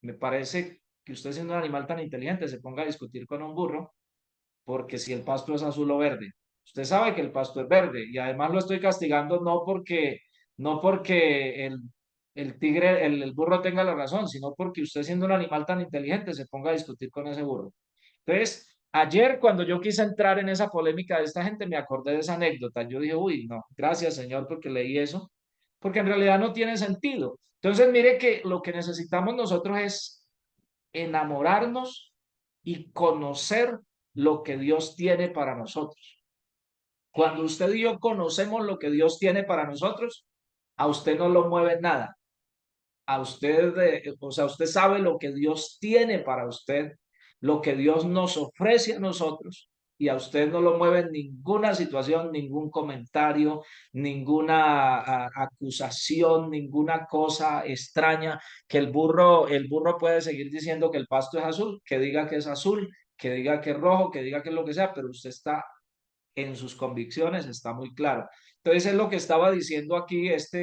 me parece que usted siendo un animal tan inteligente se ponga a discutir con un burro, porque si el pasto es azul o verde, usted sabe que el pasto es verde y además lo estoy castigando no porque el tigre, el burro tenga la razón, sino porque usted siendo un animal tan inteligente se ponga a discutir con ese burro. Entonces, ayer cuando yo quise entrar en esa polémica de esta gente, me acordé de esa anécdota. Yo dije, uy, no, gracias Señor porque leí eso, porque en realidad no tiene sentido. Entonces, mire que lo que necesitamos nosotros es enamorarnos y conocer lo que Dios tiene para nosotros. Cuando usted y yo conocemos lo que Dios tiene para nosotros, a usted no lo mueve nada. A usted, o sea, usted sabe lo que Dios tiene para usted, lo que Dios nos ofrece a nosotros, y a usted no lo mueve ninguna situación, ningún comentario, ninguna acusación, ninguna cosa extraña, que el burro puede seguir diciendo que el pasto es azul, que diga que es azul, que diga que es rojo, que diga que es lo que sea, pero usted está en sus convicciones, está muy claro. Entonces es lo que estaba diciendo aquí esta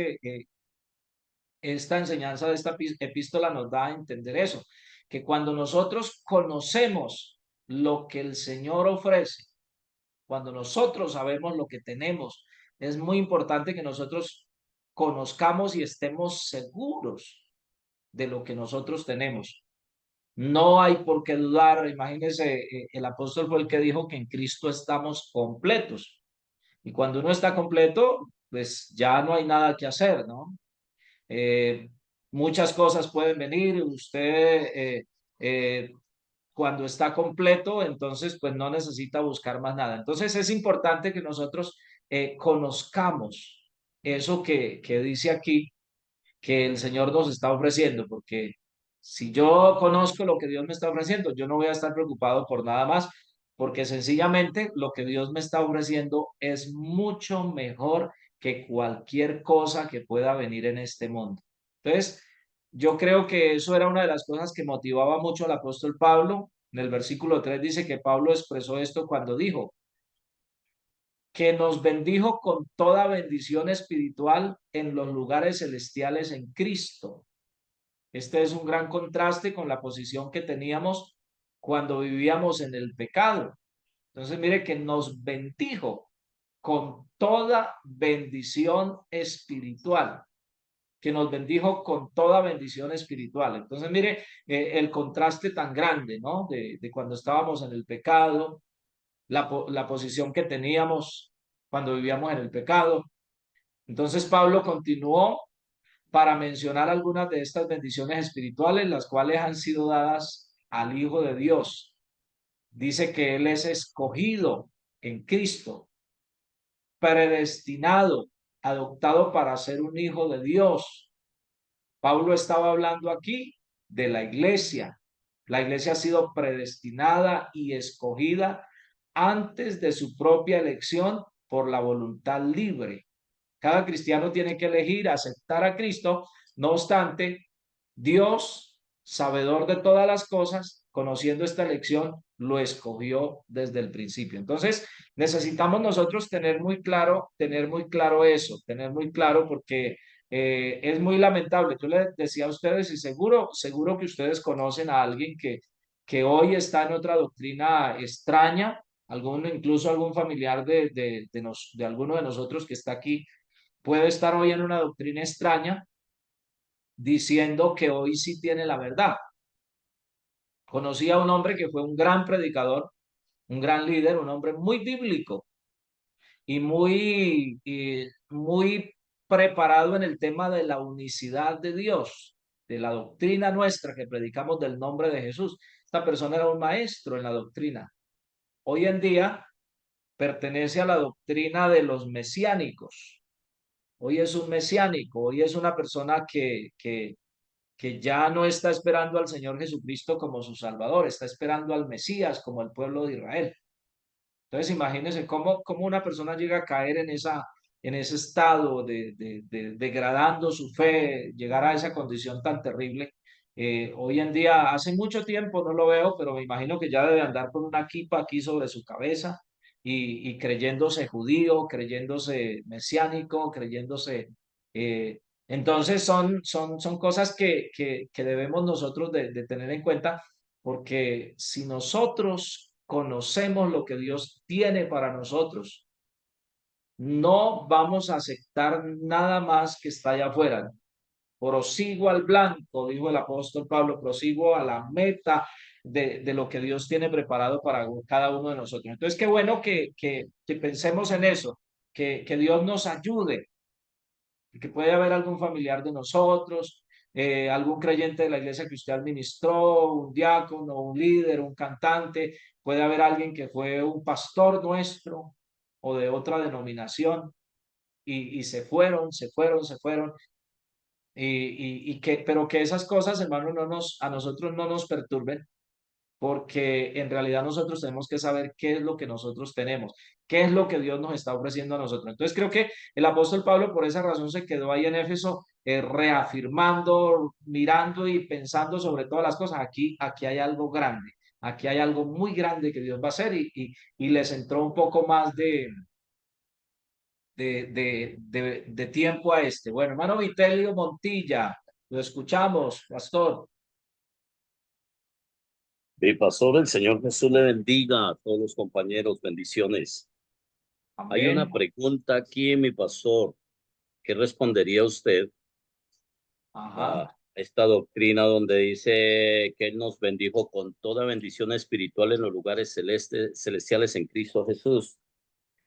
enseñanza de esta epístola nos da a entender eso, que cuando nosotros conocemos lo que el Señor ofrece, cuando nosotros sabemos lo que tenemos, es muy importante que nosotros conozcamos y estemos seguros de lo que nosotros tenemos. No hay por qué dudar. Imagínense, el apóstol fue el que dijo que en Cristo estamos completos. Y cuando uno está completo, pues ya no hay nada que hacer, ¿no? Eh, muchas cosas pueden venir, usted cuando está completo, entonces pues no necesita buscar más nada. Entonces es importante que nosotros conozcamos eso que dice aquí, que el Señor nos está ofreciendo, porque si yo conozco lo que Dios me está ofreciendo, yo no voy a estar preocupado por nada más, porque sencillamente lo que Dios me está ofreciendo es mucho mejor que cualquier cosa que pueda venir en este mundo. Entonces, yo creo que eso era una de las cosas que motivaba mucho al apóstol Pablo. En el versículo 3 dice que Pablo expresó esto cuando dijo que nos bendijo con toda bendición espiritual en los lugares celestiales en Cristo. Este es un gran contraste con la posición que teníamos cuando vivíamos en el pecado. Entonces, mire que nos bendijo con toda bendición espiritual, que nos bendijo con toda bendición espiritual. Entonces, mire el contraste tan grande, ¿no? De cuando estábamos en el pecado, la posición que teníamos cuando vivíamos en el pecado. Entonces, Pablo continuó para mencionar algunas de estas bendiciones espirituales, las cuales han sido dadas al Hijo de Dios. Dice que Él es escogido en Cristo, predestinado, adoptado para ser un hijo de Dios. Pablo estaba hablando aquí de la iglesia. La iglesia ha sido predestinada y escogida antes de su propia elección por la voluntad libre. Cada cristiano tiene que elegir aceptar a Cristo. No obstante, Dios sabedor de todas las cosas, conociendo esta elección, lo escogió desde el principio. Entonces, necesitamos nosotros tener muy claro eso, tener muy claro porque es muy lamentable. Yo les decía a ustedes y seguro que ustedes conocen a alguien que hoy está en otra doctrina extraña, incluso algún familiar de alguno de nosotros que está aquí puede estar hoy en una doctrina extraña diciendo que hoy sí tiene la verdad. Conocí a un hombre que fue un gran predicador, un gran líder, un hombre muy bíblico y muy preparado en el tema de la unicidad de Dios, de la doctrina nuestra que predicamos del nombre de Jesús. Esta persona era un maestro en la doctrina. Hoy en día pertenece a la doctrina de los mesiánicos. Hoy es un mesiánico, hoy es una persona que ya no está esperando al Señor Jesucristo como su Salvador, está esperando al Mesías como el pueblo de Israel. Entonces, imagínense cómo una persona llega a caer en ese estado de degradando su fe, llegar a esa condición tan terrible. Hoy en día, hace mucho tiempo no lo veo, pero me imagino que ya debe andar con una kipa aquí sobre su cabeza y creyéndose judío, creyéndose mesiánico, creyéndose... eh, entonces son cosas que debemos nosotros de tener en cuenta porque si nosotros conocemos lo que Dios tiene para nosotros, no vamos a aceptar nada más que está allá afuera. Prosigo al blanco, dijo el apóstol Pablo, prosigo a la meta de lo que Dios tiene preparado para cada uno de nosotros. Entonces, qué bueno que pensemos en eso, que Dios nos ayude, que puede haber algún familiar de nosotros, algún creyente de la iglesia que usted administró, un diácono, un líder, un cantante, puede haber alguien que fue un pastor nuestro o de otra denominación y se fueron, pero que esas cosas, hermano, a nosotros no nos perturben, porque en realidad nosotros tenemos que saber qué es lo que nosotros tenemos, qué es lo que Dios nos está ofreciendo a nosotros. Entonces creo que el apóstol Pablo por esa razón se quedó ahí en Éfeso, reafirmando, mirando y pensando sobre todas las cosas. Aquí hay algo grande, aquí hay algo muy grande que Dios va a hacer y les entró un poco más de tiempo a este. Bueno, hermano Vitelio Montilla, lo escuchamos, pastor. Mi pastor, el Señor Jesús le bendiga a todos los compañeros, bendiciones. Hay una Amén. pregunta aquí, mi pastor. ¿Qué respondería usted a Ajá. esta doctrina donde dice que Él nos bendijo con toda bendición espiritual en los lugares celestiales en Cristo Jesús?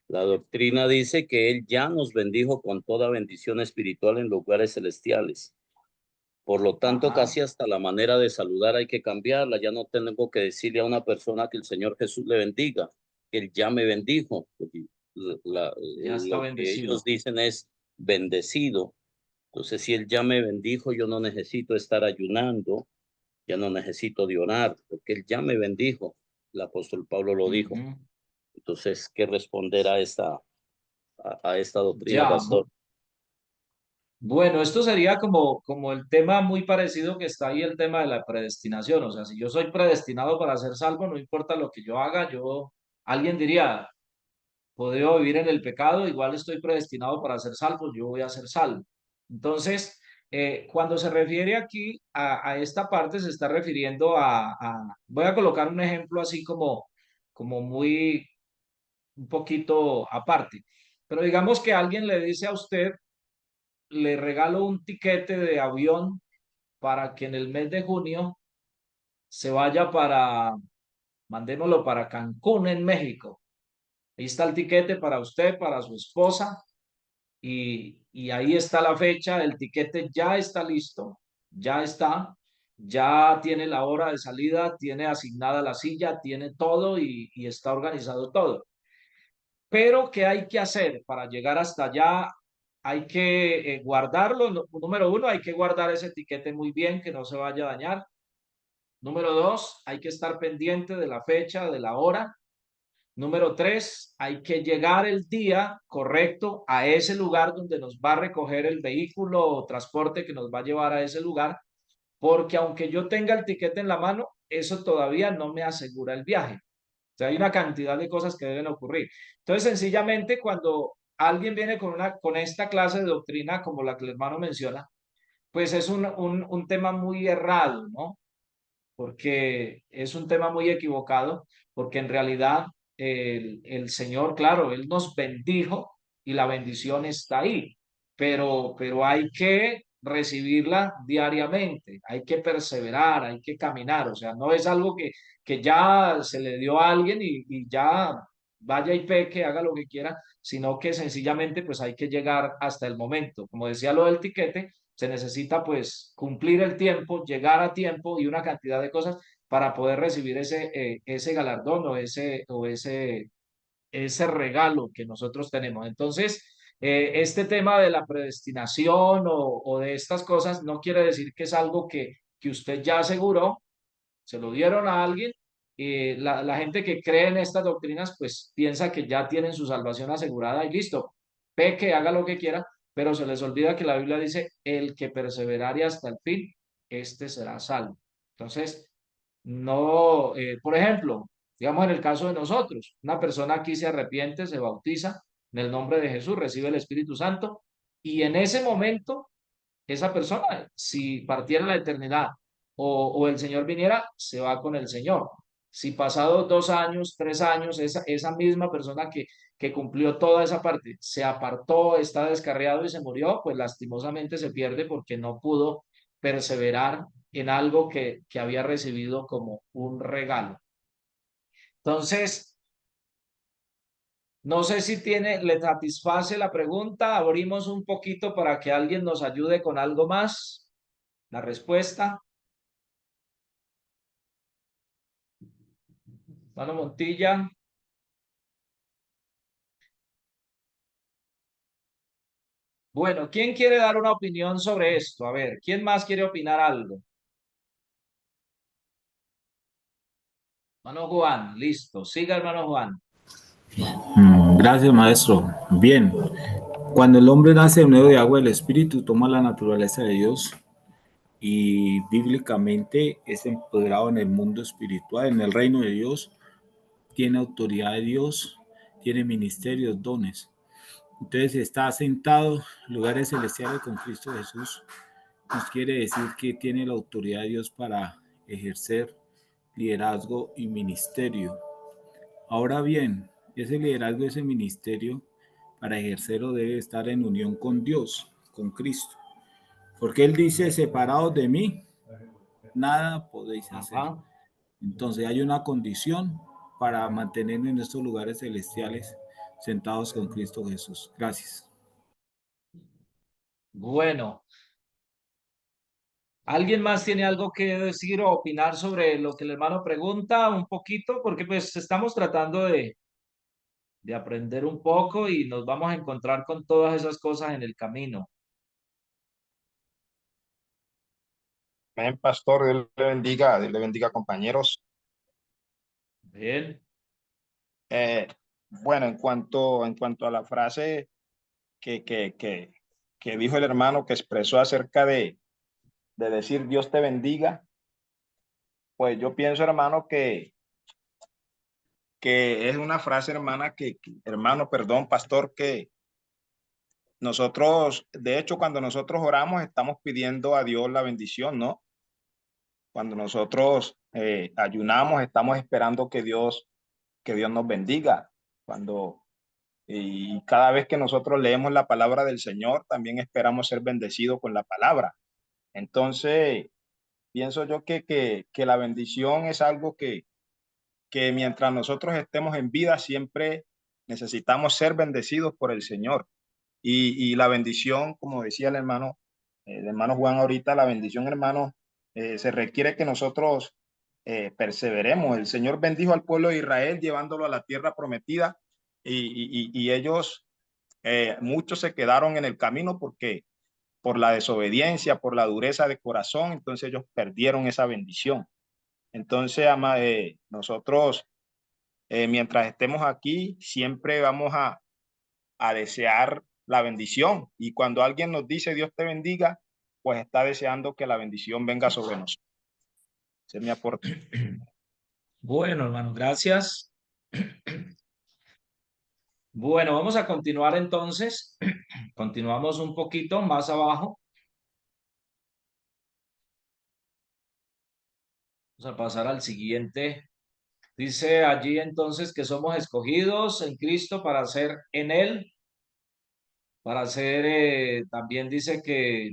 La doctrina dice que Él ya nos bendijo con toda bendición espiritual en lugares celestiales. Por lo tanto, Ajá. casi hasta la manera de saludar hay que cambiarla. Ya no tengo que decirle a una persona que el Señor Jesús le bendiga, que Él ya me bendijo. Porque Ya está lo que ellos bendecido. dicen es bendecido. Entonces, si Él ya me bendijo, yo no necesito estar ayunando, ya no necesito de orar, porque Él ya me bendijo. El apóstol Pablo lo dijo. Ujú. Entonces, ¿qué responder a esta doctrina, Ya, pastor? bueno, esto sería como el tema muy parecido que está ahí, el tema de la predestinación. O sea, si yo soy predestinado para ser salvo, no importa lo que yo haga, alguien diría, podría vivir en el pecado, igual estoy predestinado para ser salvo, yo voy a ser salvo. Entonces, cuando se refiere aquí a esta parte, se está refiriendo voy a colocar un ejemplo así como un poquito aparte. Pero digamos que alguien le dice a usted, le regalo un tiquete de avión para que en el mes de junio se vaya mandémoslo para Cancún, en México. Ahí está el tiquete para usted, para su esposa, y ahí está la fecha, el tiquete ya está listo, ya tiene la hora de salida, tiene asignada la silla, tiene todo y está organizado todo. Pero, ¿qué hay que hacer para llegar hasta allá? Hay que guardarlo. Número uno, hay que guardar ese etiquete muy bien, que no se vaya a dañar. Número dos, hay que estar pendiente de la fecha, de la hora. Número tres, hay que llegar el día correcto a ese lugar donde nos va a recoger el vehículo o transporte que nos va a llevar a ese lugar, porque aunque yo tenga el tiquete en la mano, eso todavía no me asegura el viaje. O sea, hay una cantidad de cosas que deben ocurrir. Entonces, sencillamente, cuando alguien viene con esta clase de doctrina, como la que el hermano menciona, pues es un tema muy errado, ¿no? Porque es un tema muy equivocado, porque en realidad el Señor, claro, Él nos bendijo y la bendición está ahí, pero hay que recibirla diariamente, hay que perseverar, hay que caminar, o sea, no es algo que ya se le dio a alguien y ya vaya y peque, haga lo que quiera, sino que sencillamente pues hay que llegar hasta el momento. Como decía lo del tiquete, se necesita pues cumplir el tiempo, llegar a tiempo y una cantidad de cosas para poder recibir ese galardón ese regalo que nosotros tenemos. Entonces, este tema de la predestinación o de estas cosas no quiere decir que es algo que usted ya aseguró, se lo dieron a alguien. Y la gente que cree en estas doctrinas, pues piensa que ya tienen su salvación asegurada y listo, peque, haga lo que quiera, pero se les olvida que la Biblia dice, el que perseverare hasta el fin, este será salvo. Entonces, no, por ejemplo, digamos en el caso de nosotros, una persona aquí se arrepiente, se bautiza en el nombre de Jesús, recibe el Espíritu Santo y en ese momento esa persona, si partiera la eternidad o el Señor viniera, se va con el Señor. Si pasados 2 años, 3 años, esa misma persona que cumplió toda esa parte se apartó, está descarriado y se murió, pues lastimosamente se pierde porque no pudo perseverar en algo que había recibido como un regalo. Entonces, no sé si le satisface la pregunta. Abrimos un poquito para que alguien nos ayude con algo más. La respuesta. Mano Montilla. Bueno, ¿quién quiere dar una opinión sobre esto? A ver, ¿quién más quiere opinar algo? Hermano Juan, listo. Siga, hermano Juan. Gracias, maestro. Bien, cuando el hombre nace de nuevo de agua del Espíritu, toma la naturaleza de Dios y bíblicamente es empoderado en el mundo espiritual, en el reino de Dios, tiene autoridad de Dios, tiene ministerios, dones. Entonces está sentado en lugares celestiales con Cristo Jesús. Nos quiere decir que tiene la autoridad de Dios para ejercer liderazgo y ministerio. Ahora bien, ese liderazgo, ese ministerio, para ejercerlo debe estar en unión con Dios, con Cristo. Porque Él dice, separados de mí, nada podéis hacer. Ajá. Entonces hay una condición para mantenernos en estos lugares celestiales sentados con Cristo Jesús. Gracias. Bueno, ¿alguien más tiene algo que decir o opinar sobre lo que el hermano pregunta un poquito? Porque pues estamos tratando de aprender un poco y nos vamos a encontrar con todas esas cosas en el camino. Amén, pastor, Dios le bendiga, compañeros. Bien. Bueno, en cuanto a la frase que dijo el hermano, que expresó acerca de decir Dios te bendiga, pues yo pienso, hermano, que es una frase, hermano, perdón, pastor, que nosotros, de hecho, cuando nosotros oramos, estamos pidiendo a Dios la bendición, ¿no? Cuando nosotros ayunamos, estamos esperando que Dios nos bendiga. Y cada vez que nosotros leemos la palabra del Señor, también esperamos ser bendecidos con la palabra. Entonces, pienso yo que la bendición es algo que mientras nosotros estemos en vida, siempre necesitamos ser bendecidos por el Señor. Y la bendición, como decía el hermano Juan ahorita, la bendición, hermano, se requiere que nosotros perseveremos. El Señor bendijo al pueblo de Israel llevándolo a la tierra prometida y ellos, muchos se quedaron en el camino porque por la desobediencia, por la dureza de corazón, entonces ellos perdieron esa bendición. Entonces, nosotros, mientras estemos aquí, siempre vamos a desear la bendición. Y cuando alguien nos dice Dios te bendiga, pues está deseando que la bendición venga sobre nosotros. Ese es mi aporte. Bueno, hermano, gracias. Bueno, vamos a continuar entonces. Continuamos un poquito más abajo. Vamos a pasar al siguiente. Dice allí entonces que somos escogidos en Cristo para ser en Él, para ser, también dice que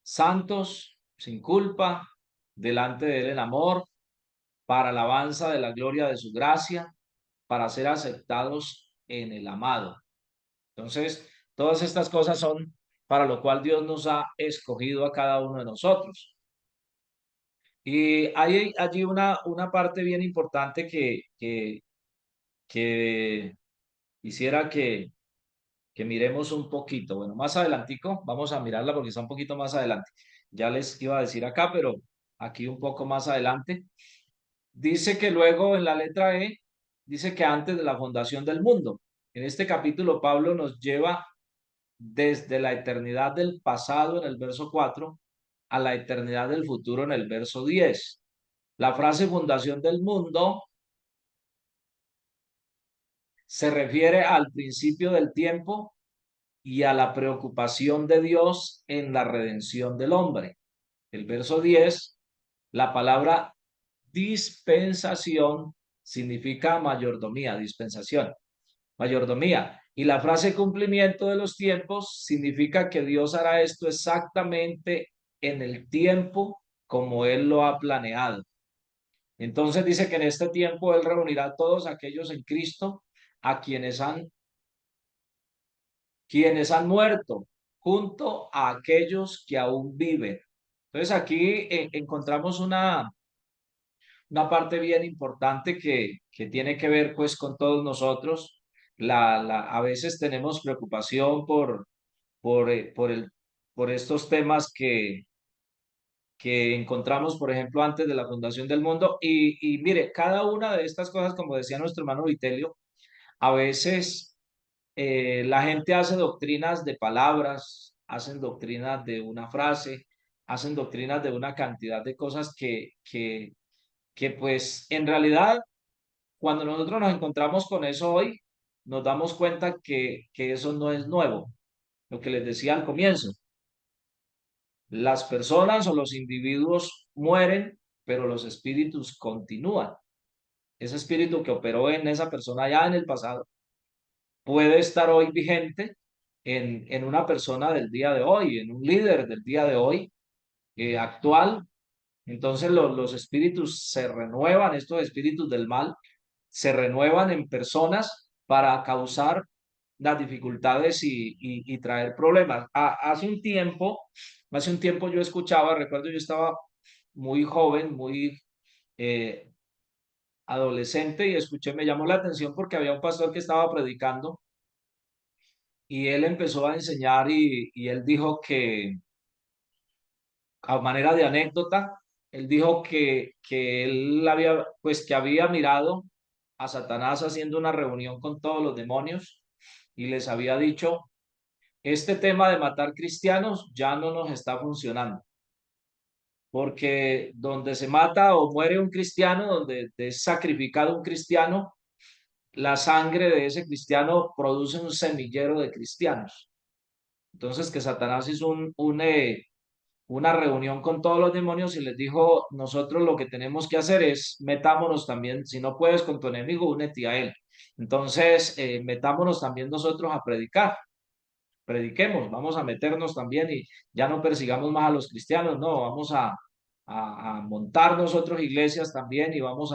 santos, sin culpa, delante de Él en amor, para alabanza de la gloria de su gracia, para ser aceptados en el amado. Entonces, todas estas cosas son para lo cual Dios nos ha escogido a cada uno de nosotros. Y hay allí una parte bien importante que quisiera que miremos un poquito. Bueno, más adelantico, vamos a mirarla porque está un poquito más adelante. Ya les iba a decir acá, pero aquí un poco más adelante. Dice que luego en la letra E, dice que antes de la fundación del mundo. En este capítulo, Pablo nos lleva desde la eternidad del pasado en el verso 4 a la eternidad del futuro en el verso 10. La frase fundación del mundo se refiere al principio del tiempo y a la preocupación de Dios en la redención del hombre. El verso 10, la palabra dispensación significa mayordomía, dispensación, mayordomía. Y la frase cumplimiento de los tiempos significa que Dios hará esto exactamente en el tiempo como Él lo ha planeado. Entonces dice que en este tiempo Él reunirá a todos aquellos en Cristo a quienes han muerto, junto a aquellos que aún viven. Entonces aquí encontramos una parte bien importante que tiene que ver pues con todos nosotros. A veces tenemos preocupación por estos temas que encontramos, por ejemplo, antes de la fundación del mundo. Y mire, cada una de estas cosas, como decía nuestro hermano Vitelio, a veces la gente hace doctrinas de palabras, hacen doctrinas de una frase, hacen doctrinas de una cantidad de cosas que pues en realidad cuando nosotros nos encontramos con eso hoy, nos damos cuenta que eso no es nuevo. Lo que les decía al comienzo, las personas o los individuos mueren, pero los espíritus continúan. Ese espíritu que operó en esa persona ya en el pasado puede estar hoy vigente en una persona del día de hoy, en un líder del día de hoy, actual. Entonces los espíritus se renuevan, estos espíritus del mal se renuevan en personas para causar las dificultades y traer problemas. Hace un tiempo yo escuchaba, recuerdo yo estaba muy joven, muy adolescente y escuché, me llamó la atención porque había un pastor que estaba predicando y él empezó a enseñar y él dijo que, a manera de anécdota, él dijo que él había, pues que había mirado a Satanás haciendo una reunión con todos los demonios y les había dicho, este tema de matar cristianos ya no nos está funcionando, porque donde se mata o muere un cristiano, donde es sacrificado un cristiano, la sangre de ese cristiano produce un semillero de cristianos. Entonces que Satanás hizo una reunión con todos los demonios y les dijo, nosotros lo que tenemos que hacer es metámonos también, si no puedes con tu enemigo, únete a él. Entonces, metámonos también nosotros a predicar, prediquemos, vamos a meternos también y ya no persigamos más a los cristianos, no, vamos a montar nosotros iglesias también y vamos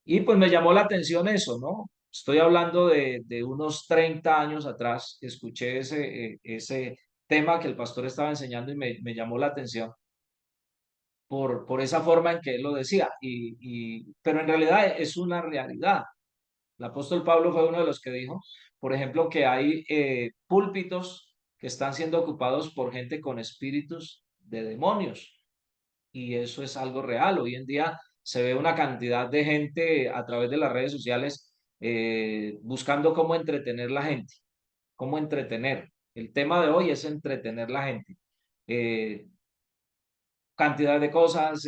Y pues me llamó la atención eso, ¿no? Estoy hablando de unos 30 años atrás, escuché ese tema que el pastor estaba enseñando y me llamó la atención por esa forma en que él lo decía. Pero en realidad es una realidad. El apóstol Pablo fue uno de los que dijo, por ejemplo, que hay púlpitos que están siendo ocupados por gente con espíritus de demonios. Y eso es algo real. Hoy en día se ve una cantidad de gente a través de las redes sociales buscando cómo entretener la gente, cómo entretener. El tema de hoy es entretener la gente. cantidad de cosas,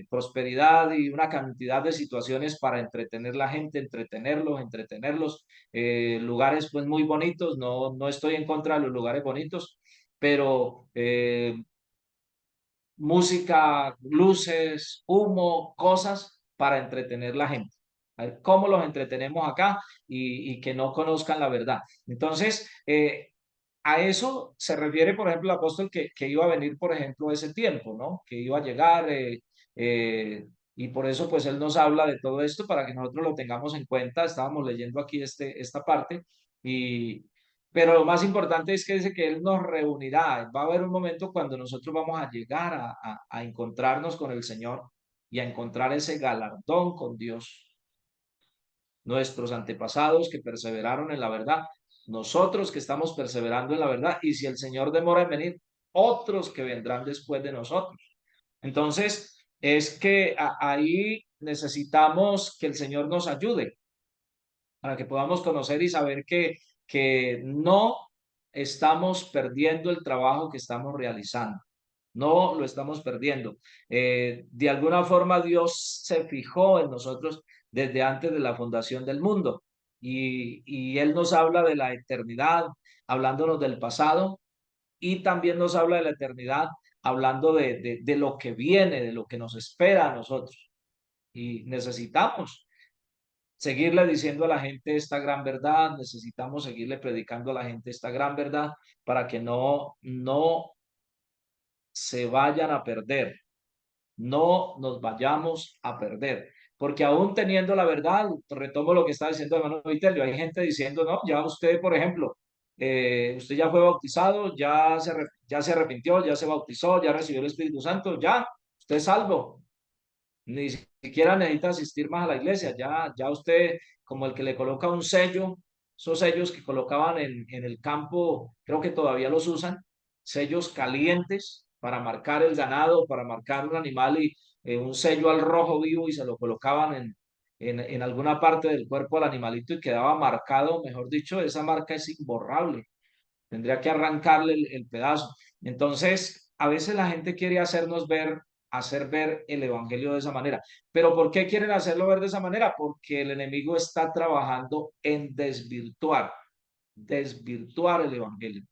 prosperidad y una cantidad de situaciones para entretener la gente, entretenerlos, lugares pues muy bonitos, no estoy en contra de los lugares bonitos, pero música, luces, humo, cosas para entretener la gente. A ver, ¿cómo los entretenemos acá y que no conozcan la verdad? Entonces, a eso se refiere, por ejemplo, el apóstol que iba a venir, por ejemplo, ese tiempo, ¿no? Que iba a llegar y por eso, pues, él nos habla de todo esto para que nosotros lo tengamos en cuenta. Estábamos leyendo aquí esta parte y, pero lo más importante es que dice que Él nos reunirá. Va a haber un momento cuando nosotros vamos a llegar a encontrarnos con el Señor y a encontrar ese galardón con Dios. Nuestros antepasados que perseveraron en la verdad, nosotros que estamos perseverando en la verdad, y si el Señor demora en venir, otros que vendrán después de nosotros. Entonces, es que ahí necesitamos que el Señor nos ayude para que podamos conocer y saber que no estamos perdiendo el trabajo que estamos realizando. No lo estamos perdiendo. De alguna forma Dios se fijó en nosotros desde antes de la fundación del mundo y Él nos habla de la eternidad, hablándonos del pasado y también nos habla de la eternidad, hablando de lo que viene, de lo que nos espera a nosotros. Y necesitamos seguirle diciendo a la gente esta gran verdad, necesitamos seguirle predicando a la gente esta gran verdad para que no se vayan a perder, no nos vayamos a perder. Porque aún teniendo la verdad, retomo lo que está diciendo el hermano Vitelio, hay gente diciendo, no, ya usted, por ejemplo, usted ya fue bautizado, ya se arrepintió, ya se bautizó, ya recibió el Espíritu Santo, ya, usted es salvo. Ni siquiera necesita asistir más a la iglesia, ya usted, como el que le coloca un sello, esos sellos que colocaban en el campo, creo que todavía los usan, sellos calientes para marcar el ganado, para marcar un animal y un sello al rojo vivo y se lo colocaban en alguna parte del cuerpo al animalito y quedaba marcado, mejor dicho, esa marca es imborrable, tendría que arrancarle el pedazo. Entonces, a veces la gente quiere hacer ver el evangelio de esa manera. ¿Pero por qué quieren hacerlo ver de esa manera? Porque el enemigo está trabajando en desvirtuar el evangelio.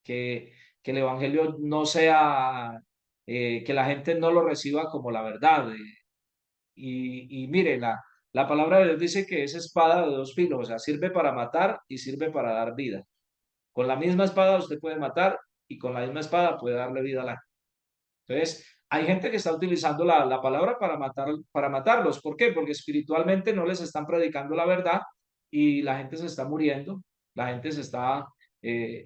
Que el evangelio no sea, que la gente no lo reciba como la verdad. Y mire, la palabra de Dios dice que es espada de dos filos, o sea, sirve para matar y sirve para dar vida. Con la misma espada usted puede matar y con la misma espada puede darle vida a la gente. Entonces, hay gente que está utilizando la palabra para matarlos. ¿Por qué? Porque espiritualmente no les están predicando la verdad y la gente se está muriendo. La gente se está,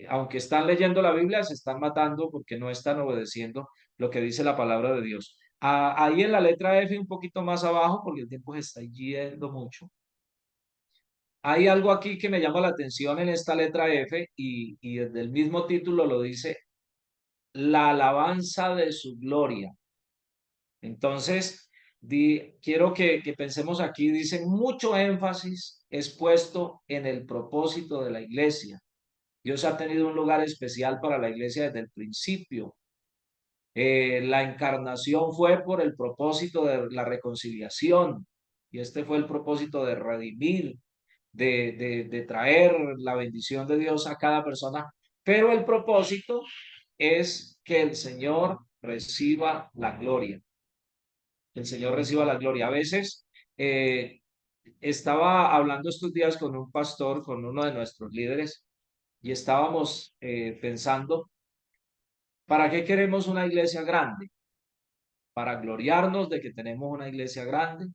aunque están leyendo la Biblia, se están matando porque no están obedeciendo lo que dice la palabra de Dios. Ahí en la letra F, un poquito más abajo, porque el tiempo se está yendo mucho. Hay algo aquí que me llama la atención en esta letra F y desde el mismo título lo dice, la alabanza de su gloria. Entonces, quiero que pensemos aquí, dicen, mucho énfasis es puesto en el propósito de la iglesia. Dios ha tenido un lugar especial para la iglesia desde el principio. La encarnación fue por el propósito de la reconciliación y este fue el propósito de redimir, de traer la bendición de Dios a cada persona, pero el propósito es que el Señor reciba la gloria. El Señor reciba la gloria. A veces estaba hablando estos días con un pastor, con uno de nuestros líderes, y estábamos pensando, ¿para qué queremos una iglesia grande? Para gloriarnos de que tenemos una iglesia grande,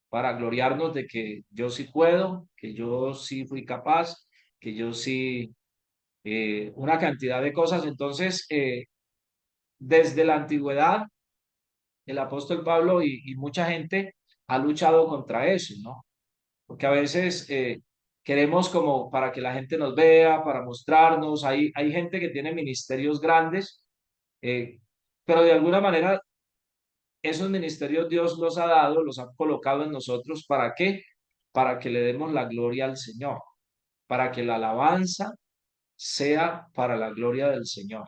para gloriarnos de que yo sí puedo, que yo sí fui capaz, que yo sí, una cantidad de cosas. Entonces, desde la antigüedad, el apóstol Pablo y mucha gente ha luchado contra eso, ¿no? Porque a veces queremos como para que la gente nos vea, para mostrarnos, hay gente que tiene ministerios grandes, eh, pero de alguna manera esos ministerios Dios los ha dado, los ha colocado en nosotros, ¿para qué? Para que le demos la gloria al Señor, para que la alabanza sea para la gloria del Señor,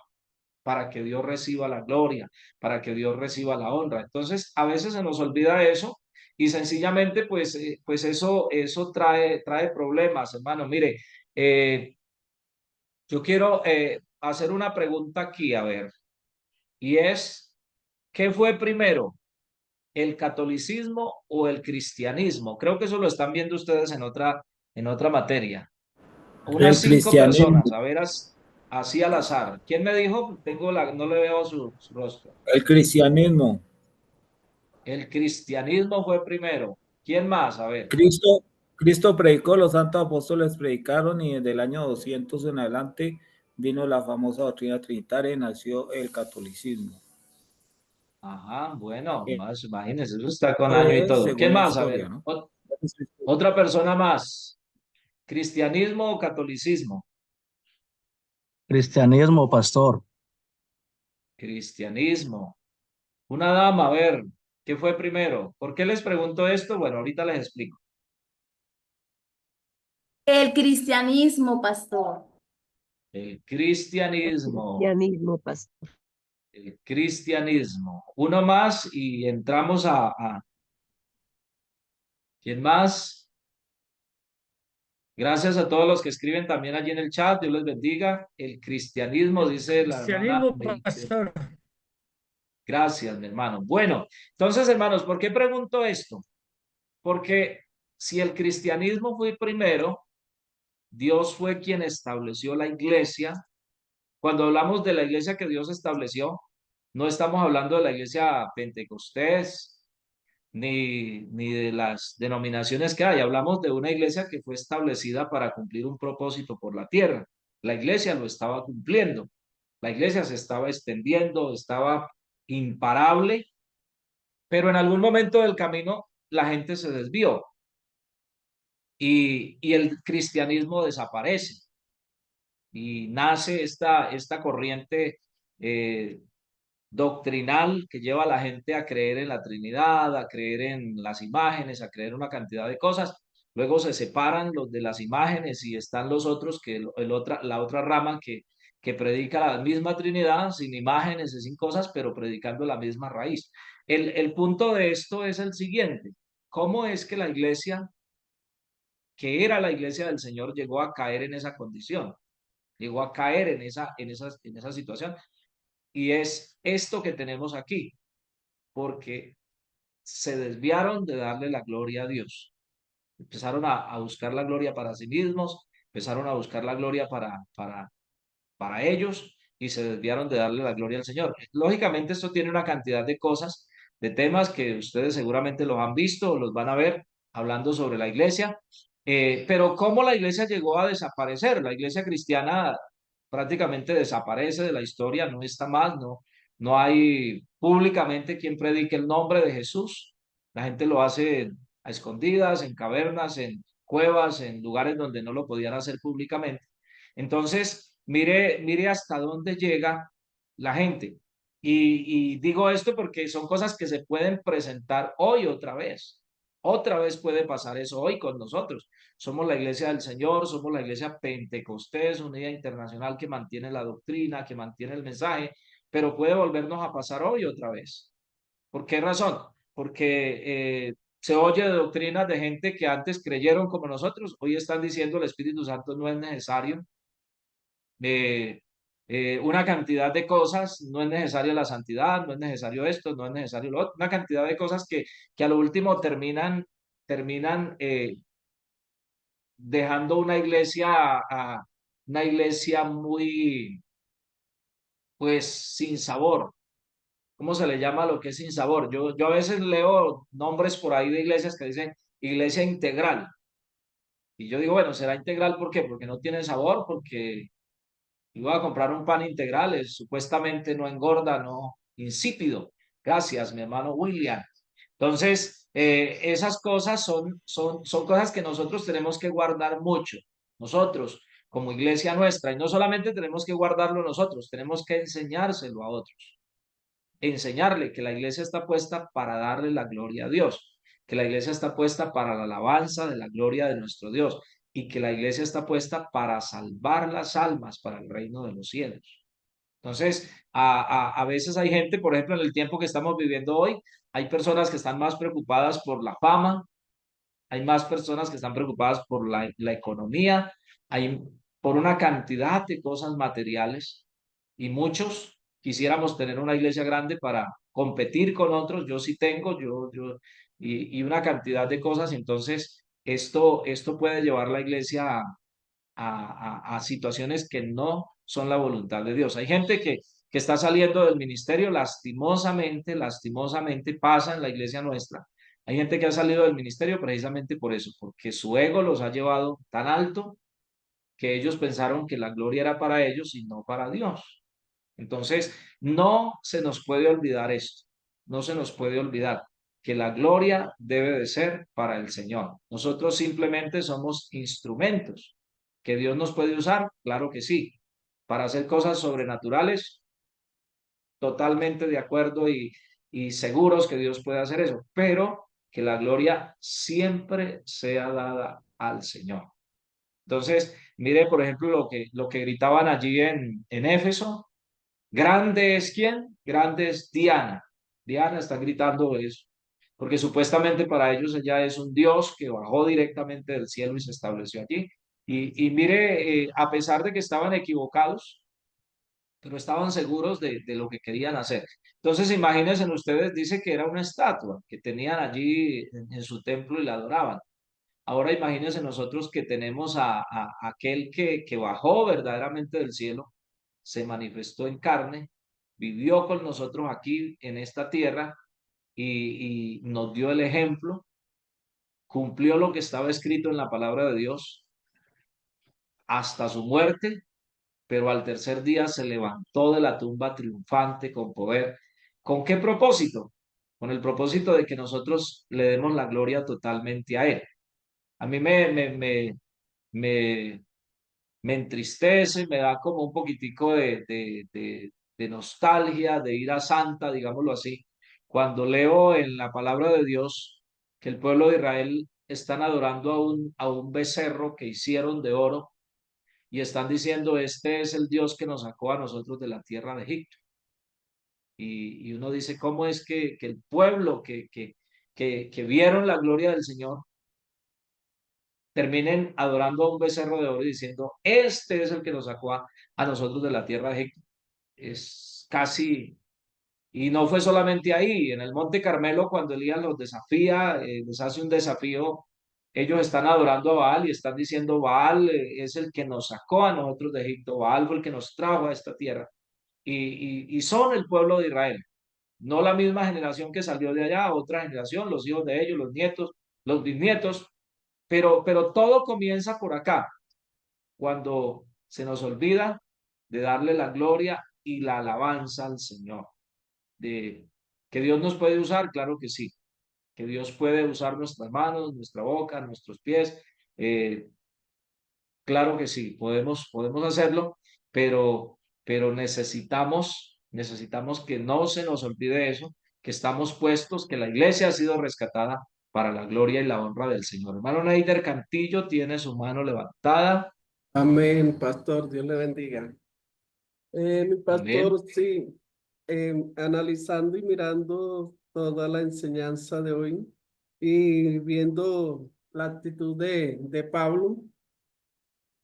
para que Dios reciba la gloria, para que Dios reciba la honra. Entonces, a veces se nos olvida eso y sencillamente, pues eso trae problemas, hermano. Mire, yo quiero hacer una pregunta aquí, a ver, y es, ¿qué fue primero? ¿El catolicismo o el cristianismo? Creo que eso lo están viendo ustedes en otra materia. Unas El 5 personas, cristianismo, a ver, así al azar. ¿Quién me dijo? No le veo su rostro. el cristianismo. El cristianismo fue primero. ¿Quién más? A ver. Cristo predicó, los santos apóstoles predicaron y desde el año 200 en adelante vino la famosa doctrina trinitaria y nació el catolicismo. Ajá, bueno, Eso más, imagínense, eso está con año y es todo. ¿Quién según la más? A ver, historia, ¿no? otra persona más. ¿Cristianismo o catolicismo? Cristianismo, pastor. Cristianismo. Una dama, a ver, ¿qué fue primero? ¿Por qué les pregunto esto? Bueno, ahorita les explico. El cristianismo, pastor. El cristianismo. Cristianismo, pastor. El cristianismo. Uno más y entramos a... ¿Quién más? Gracias a todos los que escriben también allí en el chat. Dios les bendiga. El cristianismo, dice la hermana. Cristianismo, pastor. Gracias, mi hermano. Bueno, entonces, hermanos, ¿por qué pregunto esto? Porque si el cristianismo fue primero, Dios fue quien estableció la iglesia. Cuando hablamos de la iglesia que Dios estableció, no estamos hablando de la iglesia pentecostés, ni de las denominaciones que hay. Hablamos de una iglesia que fue establecida para cumplir un propósito por la tierra. La iglesia lo estaba cumpliendo. La iglesia se estaba extendiendo, estaba imparable, pero en algún momento del camino la gente se desvió y el cristianismo desaparece y nace esta corriente doctrinal que lleva a la gente a creer en la Trinidad, a creer en las imágenes, a creer una cantidad de cosas. Luego se separan los de las imágenes y están los otros, la otra rama que predica la misma Trinidad, sin imágenes y sin cosas, pero predicando la misma raíz. El punto de esto es el siguiente. ¿Cómo es que la iglesia, que era la iglesia del Señor, llegó a caer en esa condición? Llegó a caer en esa situación. Y es esto que tenemos aquí, porque se desviaron de darle la gloria a Dios. Empezaron a buscar la gloria para sí mismos, empezaron a buscar la gloria para ellos y se desviaron de darle la gloria al Señor. Lógicamente esto tiene una cantidad de cosas, de temas que ustedes seguramente los han visto o los van a ver hablando sobre la iglesia, pero ¿cómo la iglesia llegó a desaparecer? La iglesia cristiana prácticamente desaparece de la historia, no está más, no hay públicamente quien predique el nombre de Jesús. La gente lo hace a escondidas, en cavernas, en cuevas, en lugares donde no lo podían hacer públicamente. Entonces, mire hasta dónde llega la gente. Y digo esto porque son cosas que se pueden presentar hoy otra vez. Otra vez puede pasar eso hoy con nosotros. Somos la iglesia del Señor, somos la iglesia Pentecostés, unida internacional que mantiene la doctrina, que mantiene el mensaje, pero puede volvernos a pasar hoy otra vez. ¿Por qué razón? Porque se oye de doctrinas de gente que antes creyeron como nosotros, hoy están diciendo el Espíritu Santo no es necesario. Una cantidad de cosas, no es necesario la santidad, no es necesario esto, no es necesario lo otro, una cantidad de cosas que a lo último terminan dejando una iglesia muy, pues, sin sabor. ¿Cómo se le llama lo que es sin sabor? Yo a veces leo nombres por ahí de iglesias que dicen iglesia integral. Y yo digo, bueno, ¿será integral por qué? Porque no tiene sabor, porque iba a comprar un pan integral, supuestamente no engorda, no insípido. Gracias, mi hermano William. Entonces, esas cosas son cosas que nosotros tenemos que guardar mucho. Nosotros, como iglesia nuestra, y no solamente tenemos que guardarlo nosotros, tenemos que enseñárselo a otros. Enseñarle que la iglesia está puesta para darle la gloria a Dios, que la iglesia está puesta para la alabanza de la gloria de nuestro Dios y que la iglesia está puesta para salvar las almas para el reino de los cielos. Entonces, a veces hay gente, por ejemplo, en el tiempo que estamos viviendo hoy, hay personas que están más preocupadas por la fama, hay más personas que están preocupadas por la economía, hay por una cantidad de cosas materiales y muchos quisiéramos tener una iglesia grande para competir con otros. Yo sí tengo, y una cantidad de cosas. Entonces, esto puede llevar la iglesia a situaciones que no son la voluntad de Dios. Hay gente que está saliendo del ministerio lastimosamente pasa en la iglesia nuestra. Hay gente que ha salido del ministerio precisamente por eso, porque su ego los ha llevado tan alto que ellos pensaron que la gloria era para ellos y no para Dios. Entonces, no se nos puede olvidar esto, no se nos puede olvidar que la gloria debe de ser para el Señor. Nosotros simplemente somos instrumentos. ¿Que Dios nos puede usar? Claro que sí. Para hacer cosas sobrenaturales, totalmente de acuerdo y seguros que Dios puede hacer eso, pero que la gloria siempre sea dada al Señor. Entonces, mire, por ejemplo, lo que gritaban allí en Éfeso. Grande es quién, grande es Diana. Diana está gritando eso, porque supuestamente para ellos ella es un dios que bajó directamente del cielo y se estableció allí. Y mire, a pesar de que estaban equivocados, pero estaban seguros de lo que querían hacer. Entonces, imagínense ustedes, dice que era una estatua que tenían allí en su templo y la adoraban. Ahora imagínense nosotros que tenemos a aquel que bajó verdaderamente del cielo, se manifestó en carne, vivió con nosotros aquí en esta tierra y nos dio el ejemplo, cumplió lo que estaba escrito en la palabra de Dios hasta su muerte, pero al tercer día se levantó de la tumba triunfante con poder. ¿Con qué propósito? Con el propósito de que nosotros le demos la gloria totalmente a Él. A mí me, me entristece, me da como un poquitico de nostalgia, de ira santa, digámoslo así, cuando leo en la palabra de Dios que el pueblo de Israel están adorando a un becerro que hicieron de oro y están diciendo, este es el Dios que nos sacó a nosotros de la tierra de Egipto. Y uno dice, ¿cómo es que el pueblo que vieron la gloria del Señor terminen adorando a un becerro de oro y diciendo, este es el que nos sacó a nosotros de la tierra de Egipto? Es casi, y no fue solamente ahí, en el Monte Carmelo, cuando Elías los desafía, les hace un desafío, ellos están adorando a Baal y están diciendo, Baal es el que nos sacó a nosotros de Egipto, Baal fue el que nos trajo a esta tierra, y son el pueblo de Israel, no la misma generación que salió de allá, otra generación, los hijos de ellos, los nietos, los bisnietos, pero todo comienza por acá, cuando se nos olvida de darle la gloria y la alabanza al Señor. De que Dios nos puede usar, claro que sí. Que Dios puede usar nuestras manos, nuestra boca, nuestros pies. Claro que sí, podemos hacerlo, pero necesitamos que no se nos olvide eso, que estamos puestos, que la iglesia ha sido rescatada para la gloria y la honra del Señor. Hermano Neider Cantillo tiene su mano levantada. Amén, pastor, Dios le bendiga. Mi Amén. pastor, sí, analizando y mirando toda la enseñanza de hoy y viendo la actitud de Pablo,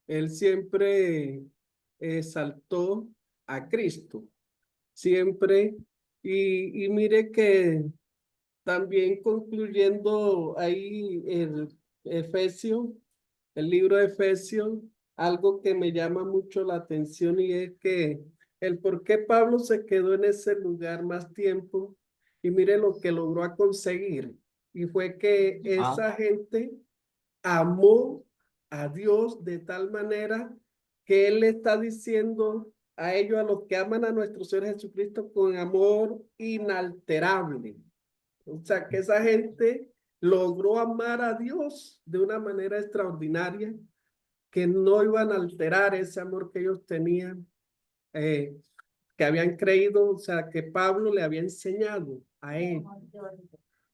él siempre exaltó a Cristo, siempre, y mire que también concluyendo ahí el Efesio, el libro de Efesios, algo que me llama mucho la atención y es que el por qué Pablo se quedó en ese lugar más tiempo y mire lo que logró a conseguir. Y fue que Ah, esa gente amó a Dios de tal manera que Él le está diciendo a ellos, a los que aman a nuestro Señor Jesucristo, con amor inalterable. O sea, que esa gente logró amar a Dios de una manera extraordinaria, que no iban a alterar ese amor que ellos tenían, que habían creído, o sea, que Pablo le había enseñado a él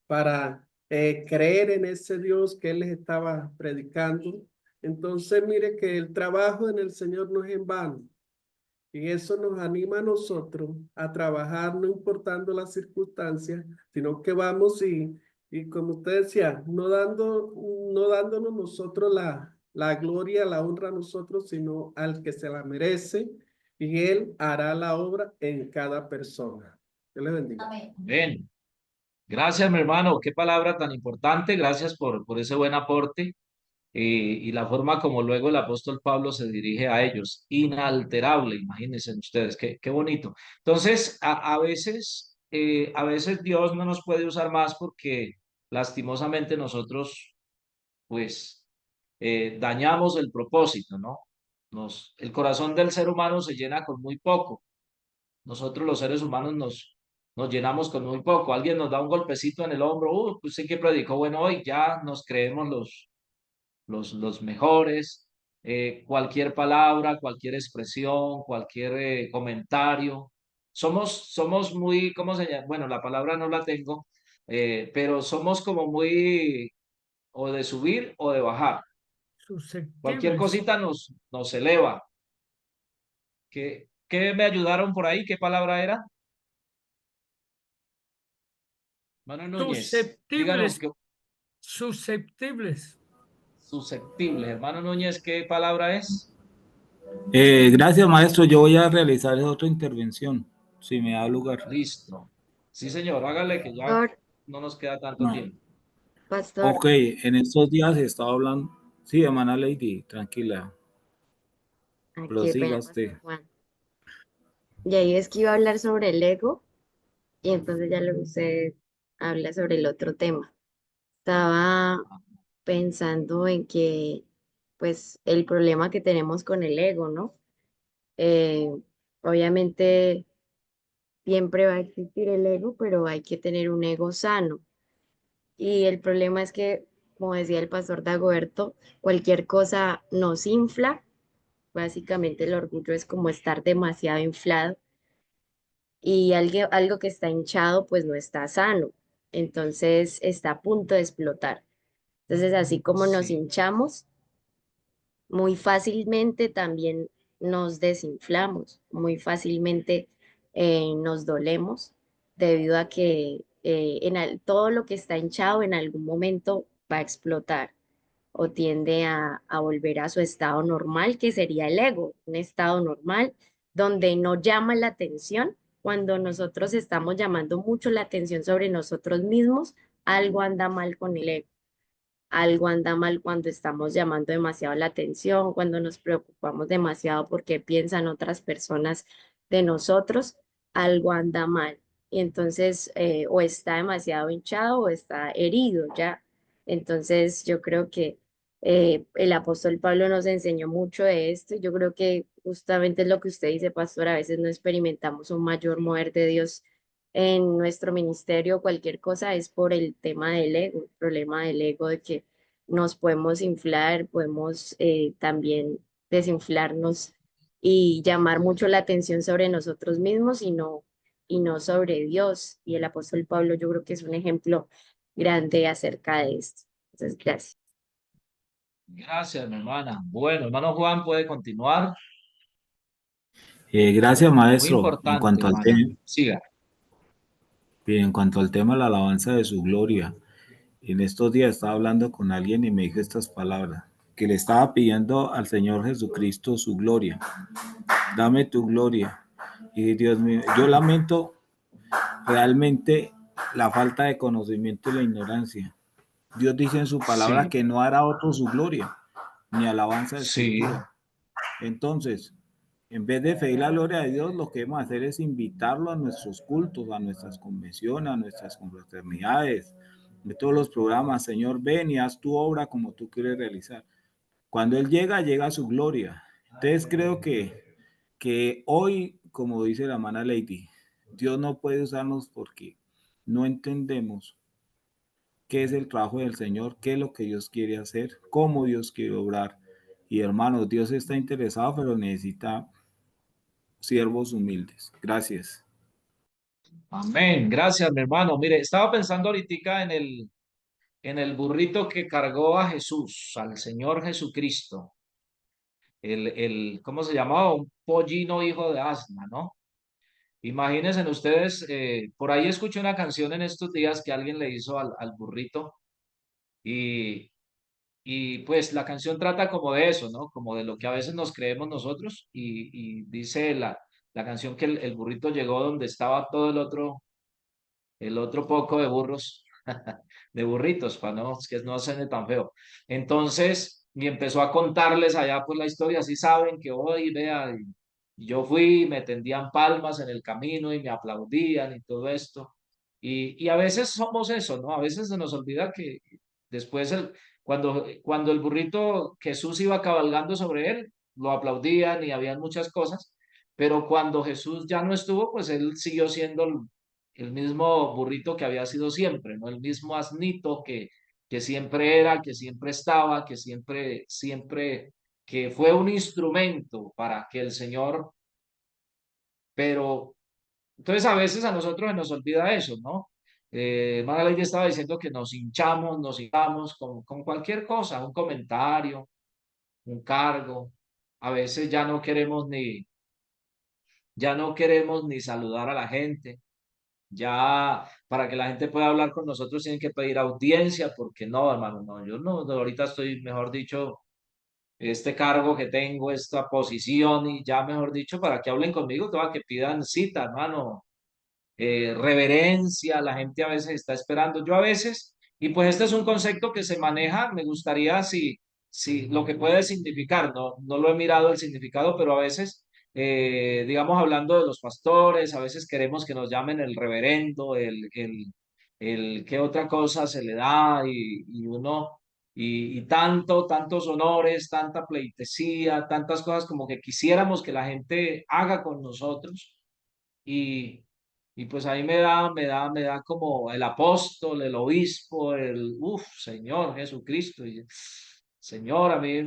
para creer en ese Dios que él les estaba predicando. Entonces, mire que el trabajo en el Señor no es en vano. Y eso nos anima a nosotros a trabajar, no importando las circunstancias, sino que vamos y como usted decía, no dándonos nosotros la gloria, la honra a nosotros, sino al que se la merece, y Él hará la obra en cada persona. Dios le bendiga. Amén. Ven. Gracias, mi hermano. Qué palabra tan importante. Gracias por ese buen aporte y la forma como luego el apóstol Pablo se dirige a ellos. Inalterable, imagínense ustedes, qué bonito. Entonces, a veces Dios no nos puede usar más porque lastimosamente nosotros, pues, dañamos el propósito, ¿no? El corazón del ser humano se llena con muy poco. Nosotros los seres humanos nos llenamos con muy poco. Alguien nos da un golpecito en el hombro, pues sí que predicó bueno hoy, ya nos creemos los mejores. Cualquier palabra, cualquier expresión, cualquier comentario. Somos muy, ¿cómo se llama? Bueno, la palabra no la tengo, pero somos como muy o de subir o de bajar. Cualquier Susceptibles. cosita nos eleva. ¿Qué me ayudaron por ahí? ¿Qué palabra era? Manuel Núñez, díganos Susceptibles. Susceptibles. susceptibles. Hermano Núñez, ¿qué palabra es? Gracias, maestro. Yo voy a realizar otra intervención, si me da lugar. Listo. Sí, señor, hágale que ya Pastor, no nos queda tanto No. tiempo. pastor, Ok, en estos días he estado hablando. Sí, hermana Lady, tranquila. aquí Prosiga pena, usted. Pastor Juan. Y ahí es que iba a hablar sobre el ego, y entonces ya luego usted habla sobre el otro tema. Estaba pensando en que, pues, el problema que tenemos con el ego, ¿no? Eh, obviamente siempre va a existir el ego, pero hay que tener un ego sano. Y el problema es que, como decía el pastor Dagoberto, cualquier cosa nos infla. Básicamente el orgullo es como estar demasiado inflado y algo que está hinchado pues no está sano. Entonces está a punto de explotar. Entonces así como nos Sí, hinchamos, muy fácilmente también nos desinflamos, muy fácilmente nos dolemos debido a que todo lo que está hinchado en algún momento va a explotar o tiende a volver a su estado normal, que sería el ego, un estado normal donde no llama la atención. Cuando nosotros estamos llamando mucho la atención sobre nosotros mismos, algo anda mal con el ego. Algo anda mal cuando estamos llamando demasiado la atención, cuando nos preocupamos demasiado porque piensan otras personas de nosotros, algo anda mal. Y entonces, o está demasiado hinchado o está herido ya. Entonces, yo creo que el apóstol Pablo nos enseñó mucho de esto. Yo creo que justamente es lo que usted dice, pastor, a veces no experimentamos un mayor mover de Dios en nuestro ministerio, cualquier cosa es por el tema del ego, el problema del ego de que nos podemos inflar, podemos también desinflarnos y llamar mucho la atención sobre nosotros mismos y no sobre Dios. Y el apóstol Pablo yo creo que es un ejemplo grande acerca de esto. Entonces, gracias. gracias, mi hermana. Bueno, hermano Juan puede continuar. Gracias, Muy maestro. En importante, cuanto al hermana. tema, Siga. bien, en cuanto al tema de la alabanza de su gloria, en estos días estaba hablando con alguien y me dijo estas palabras, que le estaba pidiendo al Señor Jesucristo su gloria. Dame tu gloria. Y Dios mío, yo lamento realmente la falta de conocimiento y la ignorancia. Dios dice en su palabra Sí, que no hará otro su gloria, ni alabanza de sí, escritura. Entonces, en vez de pedir la gloria de Dios, lo que debemos hacer es invitarlo a nuestros cultos, a nuestras convenciones, a nuestras confraternidades, de todos los programas. Señor, ven y haz tu obra como tú quieres realizar. Cuando Él llega, llega a su gloria. Entonces creo que hoy, como dice la hermana Lady, Dios no puede usarnos porque no entendemos qué es el trabajo del Señor, qué es lo que Dios quiere hacer, cómo Dios quiere obrar. Y hermanos, Dios está interesado, pero necesita siervos humildes. Gracias. amén. Gracias, mi hermano. Mire, estaba pensando ahorita en el burrito que cargó a Jesús, al Señor Jesucristo. ¿cómo se llamaba? Un pollino hijo de asna, ¿no? Imagínense ustedes, por ahí escuché una canción en estos días que alguien le hizo al burrito y, y pues la canción trata como de eso, ¿no? Como de lo que a veces nos creemos nosotros y dice la canción que el burrito llegó donde estaba todo el otro poco de burros, de burritos, para no, es que no suene tan feo. Entonces, y empezó a contarles allá pues la historia, así saben que hoy, vea, y yo fui, me tendían palmas en el camino y me aplaudían y todo esto. Y a veces somos eso, ¿no? A veces se nos olvida que después cuando el burrito Jesús iba cabalgando sobre él, lo aplaudían y habían muchas cosas, pero cuando Jesús ya no estuvo, pues él siguió siendo el mismo burrito que había sido siempre, ¿no? El mismo asnito que siempre era, que siempre estaba, que siempre, que fue un instrumento para que el Señor, pero entonces a veces a nosotros se nos olvida eso, ¿no? Hermana Lady estaba diciendo que nos hinchamos con cualquier cosa, un comentario, un cargo, a veces ya no queremos ni saludar a la gente. Ya para que la gente pueda hablar con nosotros tienen que pedir audiencia, porque no, hermano, no, yo no, ahorita estoy, mejor dicho, este cargo que tengo, esta posición, y ya, mejor dicho, para que hablen conmigo, tengo que pidan cita, hermano, reverencia, la gente a veces está esperando, yo a veces, y pues este es un concepto que se maneja, me gustaría si lo que puede significar, no lo he mirado el significado, pero a veces, digamos, hablando de los pastores, a veces queremos que nos llamen el reverendo, qué otra cosa se le da, y uno, y tantos honores, tanta pleitesía, tantas cosas como que quisiéramos que la gente haga con nosotros, y y pues ahí me da como el apóstol, el obispo, Señor Jesucristo. Y, Señor, a mí,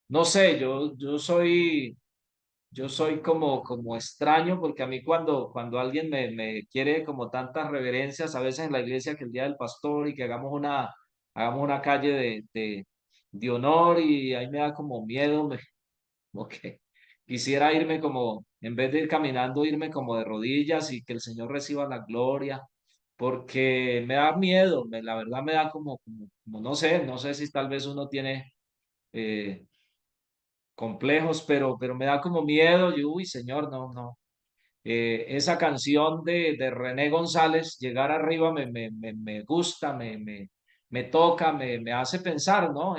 no sé, yo soy como extraño porque a mí cuando alguien me quiere como tantas reverencias, a veces en la iglesia que el día del pastor y que hagamos una calle de honor y ahí me da como miedo, como que quisiera irme como, en vez de ir caminando, irme como de rodillas y que el Señor reciba la gloria, porque me da miedo, la verdad me da como no sé si tal vez uno tiene eh, complejos, pero me da como miedo, y uy, Señor, no. Esa canción de René González, Llegar Arriba, me gusta, me toca, me hace pensar, ¿no?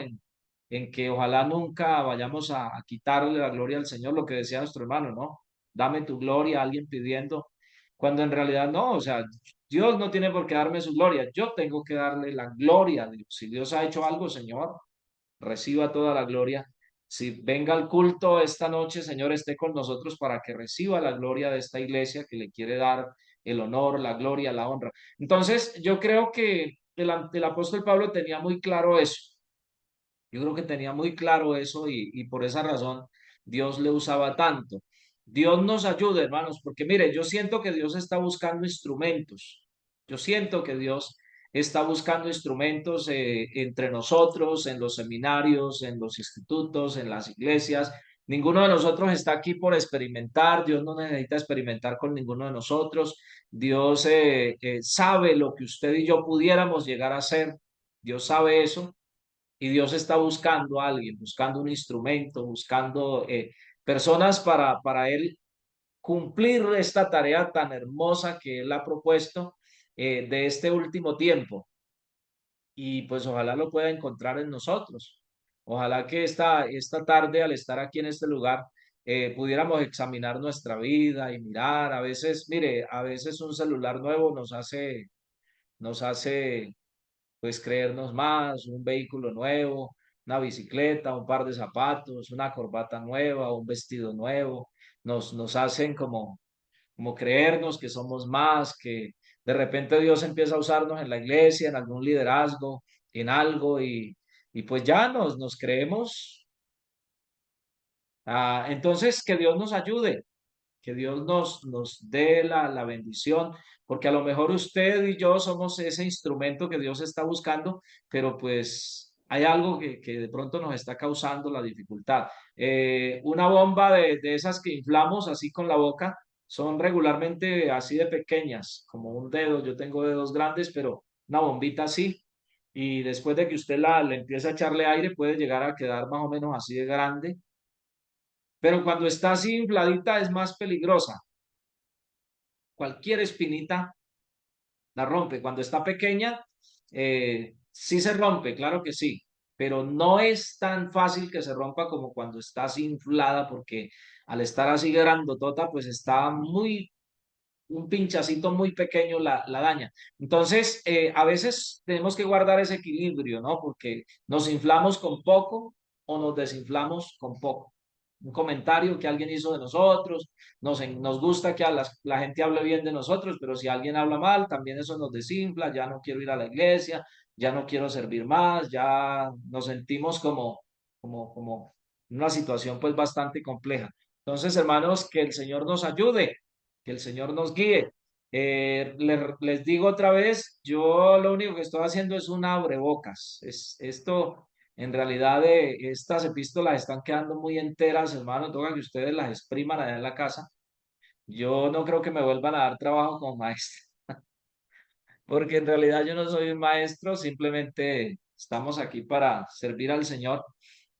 En que ojalá nunca vayamos a quitarle la gloria al Señor, lo que decía nuestro hermano, ¿no? Dame tu gloria, alguien pidiendo, cuando en realidad no, o sea, Dios no tiene por qué darme su gloria, yo tengo que darle la gloria a Dios. Si Dios ha hecho algo, Señor, reciba toda la gloria. Si venga al culto esta noche, Señor, esté con nosotros para que reciba la gloria de esta iglesia que le quiere dar el honor, la gloria, la honra. Entonces, yo creo que el apóstol Pablo tenía muy claro eso. Yo creo que tenía muy claro eso y por esa razón Dios le usaba tanto. Dios nos ayude, hermanos, porque mire, yo siento que Dios está buscando instrumentos. Yo siento que Dios está buscando instrumentos entre nosotros, en los seminarios, en los institutos, en las iglesias. Ninguno de nosotros está aquí por experimentar. Dios no necesita experimentar con ninguno de nosotros. Dios sabe lo que usted y yo pudiéramos llegar a ser. Dios sabe eso. Y Dios está buscando a alguien, buscando un instrumento, buscando personas para Él cumplir esta tarea tan hermosa que Él ha propuesto de este último tiempo. Y pues ojalá lo pueda encontrar en nosotros. Ojalá que esta tarde, al estar aquí en este lugar, pudiéramos examinar nuestra vida y mirar. A veces, mire, a veces un celular nuevo nos hace pues creernos más, un vehículo nuevo, una bicicleta, un par de zapatos, una corbata nueva, un vestido nuevo, nos hacen como creernos que somos más, que de repente Dios empieza a usarnos en la iglesia, en algún liderazgo, en algo, y pues ya nos creemos. Entonces, que Dios nos ayude, que Dios nos dé la bendición, porque a lo mejor usted y yo somos ese instrumento que Dios está buscando, pero pues hay algo que de pronto nos está causando la dificultad. Una bomba de esas que inflamos así con la boca son regularmente así de pequeñas, como un dedo. Yo tengo dedos grandes, pero una bombita así. Y después de que usted le empieza a echarle aire, puede llegar a quedar más o menos así de grande. Pero cuando está así infladita es más peligrosa. Cualquier espinita la rompe. Cuando está pequeña, sí se rompe, claro que sí, pero no es tan fácil que se rompa como cuando está así inflada, porque al estar así grandotota, pues está muy, un pinchacito muy pequeño la daña. Entonces, a veces tenemos que guardar ese equilibrio, ¿no? Porque nos inflamos con poco o nos desinflamos con poco. Un comentario que alguien hizo de nosotros, nos gusta que la gente hable bien de nosotros, pero si alguien habla mal, también eso nos desinfla, ya no quiero ir a la iglesia, ya no quiero servir más, ya nos sentimos como en una situación pues bastante compleja. Entonces, hermanos, que el Señor nos ayude, que el Señor nos guíe. Les digo otra vez, yo lo único que estoy haciendo es un abrebocas. Esto, en realidad, estas epístolas están quedando muy enteras, hermano. Toca que ustedes las expriman allá en la casa. Yo no creo que me vuelvan a dar trabajo como maestro, porque en realidad yo no soy un maestro, simplemente estamos aquí para servir al Señor.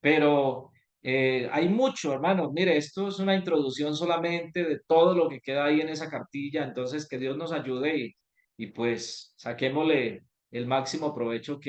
Pero hay mucho, hermano. Mire, esto es una introducción solamente de todo lo que queda ahí en esa cartilla. Entonces, que Dios nos ayude y pues saquémosle el máximo provecho